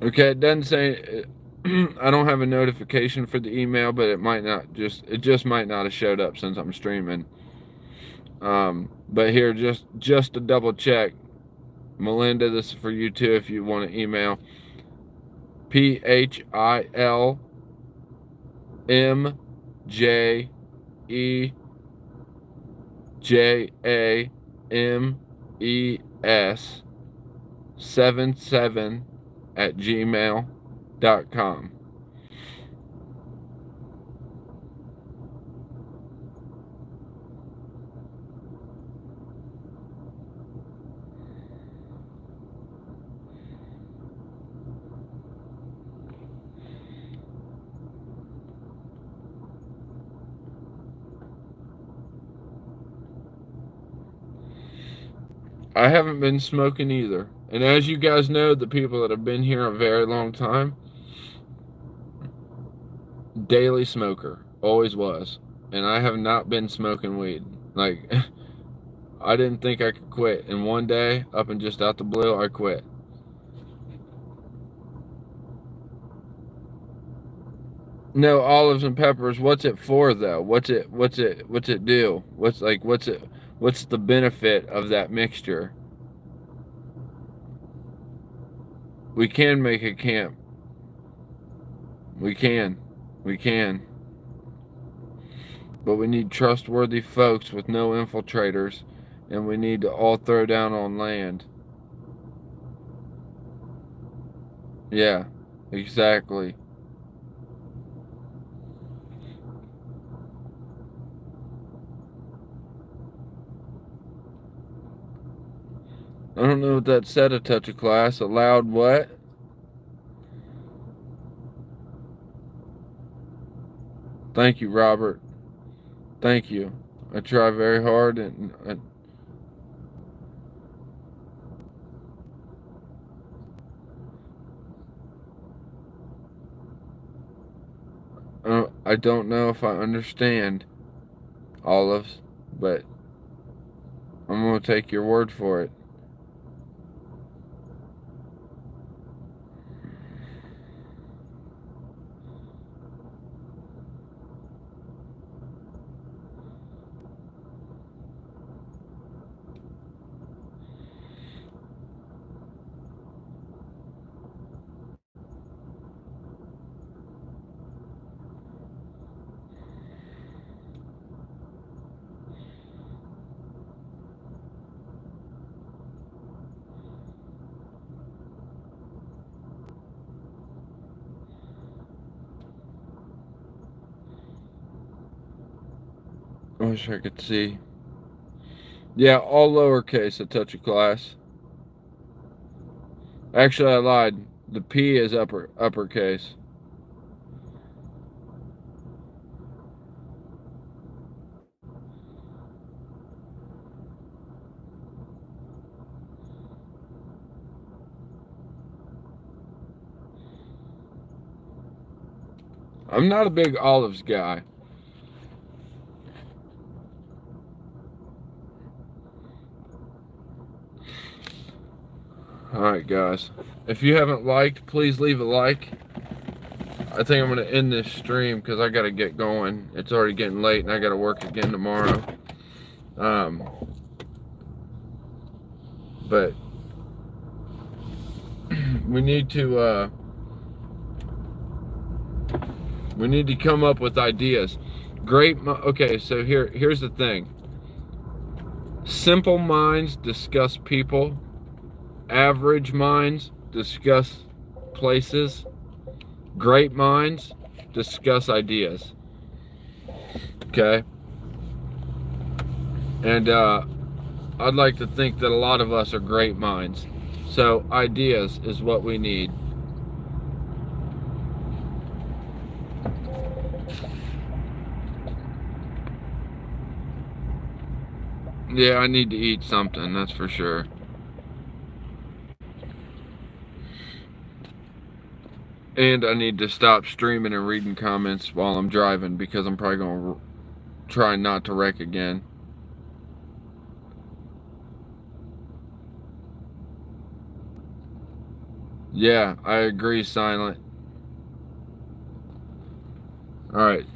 Okay, it doesn't say. I don't have a notification for the email, but it just might not have showed up since I'm streaming. But here, just to double check, Melinda, this is for you too. If you want to email, PHILMJEJAMES77@gmail.com. I haven't been smoking either. And as you guys know, the people that have been here a very long time, daily smoker, always was. And I have not been smoking weed. Like, I didn't think I could quit. And one day, up and just out the blue, I quit. No, olives and peppers. What's it for though? What's it do? What's the benefit of that mixture? We can make a camp. We can. But we need trustworthy folks with no infiltrators, and we need to all throw down on land. Yeah, exactly. I don't know what that said, a touch of class. Allowed what? Thank you, Robert. Thank you. I try very hard, and I don't know if I understand, Olives, but I'm going to take your word for it. I wish I could see. Yeah, all lowercase, a touch of class. Actually, I lied. The P is uppercase. I'm not a big olives guy. Alright guys, if you haven't liked, please leave a like. I think I'm going to end this stream because I got to get going. It's already getting late and I got to work again tomorrow. But we need to come up with ideas. Okay, so here's the thing. Simple minds discuss people. Average minds discuss places. Great minds discuss ideas. Okay? And I'd like to think that a lot of us are great minds. So ideas is what we need. Yeah, I need to eat something, that's for sure. And I need to stop streaming and reading comments while I'm driving because I'm probably going to try not to wreck again. Yeah, I agree, Silent. Alright.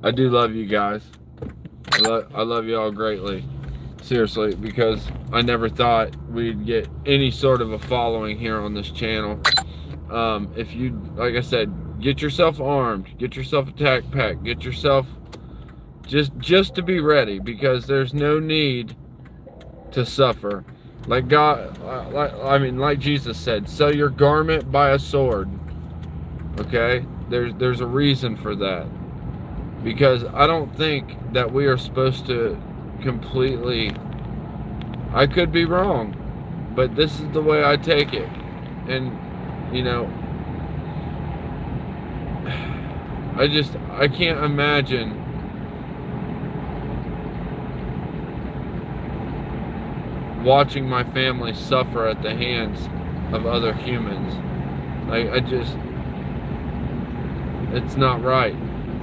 I do love you guys. I love you all greatly. Seriously, because I never thought we'd get any sort of a following here on this channel. If you, like I said, get yourself armed, get yourself a tac pack, get yourself just to be ready, because there's no need to suffer. Like God, like Jesus said, sell your garment, buy a sword. Okay, there's a reason for that, because I don't think that we are supposed to completely. I could be wrong, but this is the way I take it, and. You know, I can't imagine watching my family suffer at the hands of other humans. It's not right,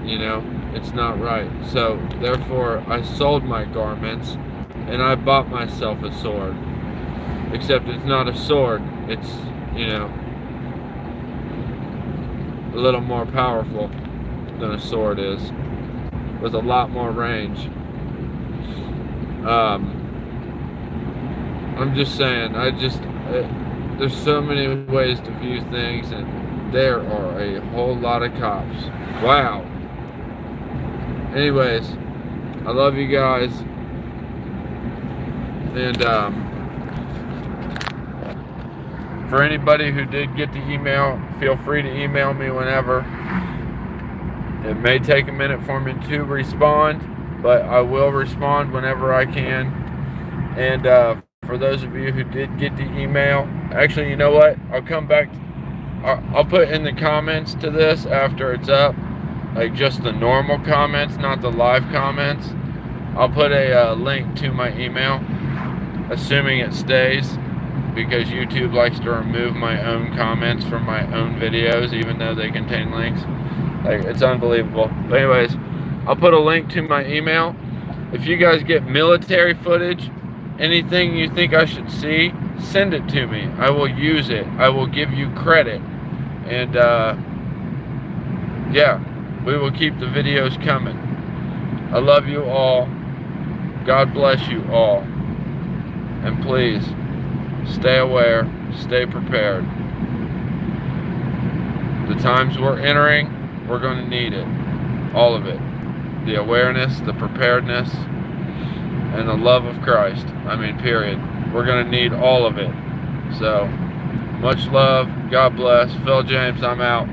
you know, it's not right. So, therefore, I sold my garments and I bought myself a sword. Except it's not a sword, it's, you know, a little more powerful than a sword is, with a lot more range. I'm just saying, there's so many ways to view things, and there are a whole lot of cops. Wow. Anyways, I love you guys, and for anybody who did get the email, feel free to email me whenever. It may take a minute for me to respond, but I will respond whenever I can. And for those of you who did get the email, actually, you know what? I'll come back. I'll put in the comments to this after it's up, like just the normal comments, not the live comments. I'll put a link to my email, assuming it stays, because YouTube likes to remove my own comments from my own videos, even though they contain links. Like, it's unbelievable. But anyways, I'll put a link to my email. If you guys get military footage, anything you think I should see, send it to me. I will use it. I will give you credit. And yeah, we will keep the videos coming. I love you all. God bless you all. And please, stay aware, stay prepared. The times we're entering, we're going to need it. All of it. The awareness, the preparedness, and the love of Christ. I mean, period. We're going to need all of it. So, much love. God bless. Phil James, I'm out.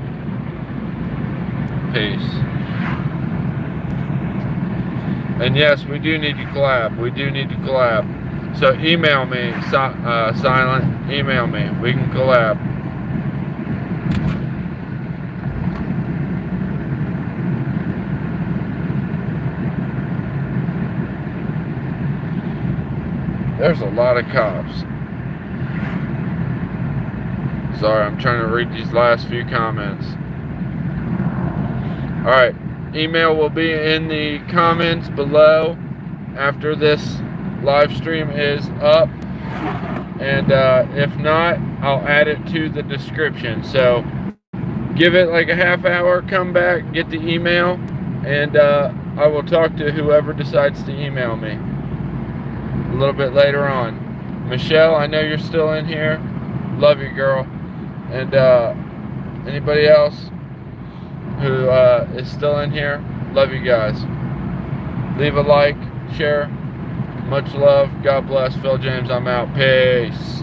Peace. And yes, we do need to collab. We do need to collab. So email me, Silent. Email me. We can collab. There's a lot of cops. Sorry, I'm trying to read these last few comments. Alright, email will be in the comments below after this live stream is up. And if not, I'll add it to the description. So give it like a half hour, come back, get the email, and I will talk to whoever decides to email me a little bit later on. Michelle, I know you're still in here. Love you, girl. And anybody else who is still in here, love you guys. Leave a like, share. Much love. God bless. Phil James, I'm out. Peace.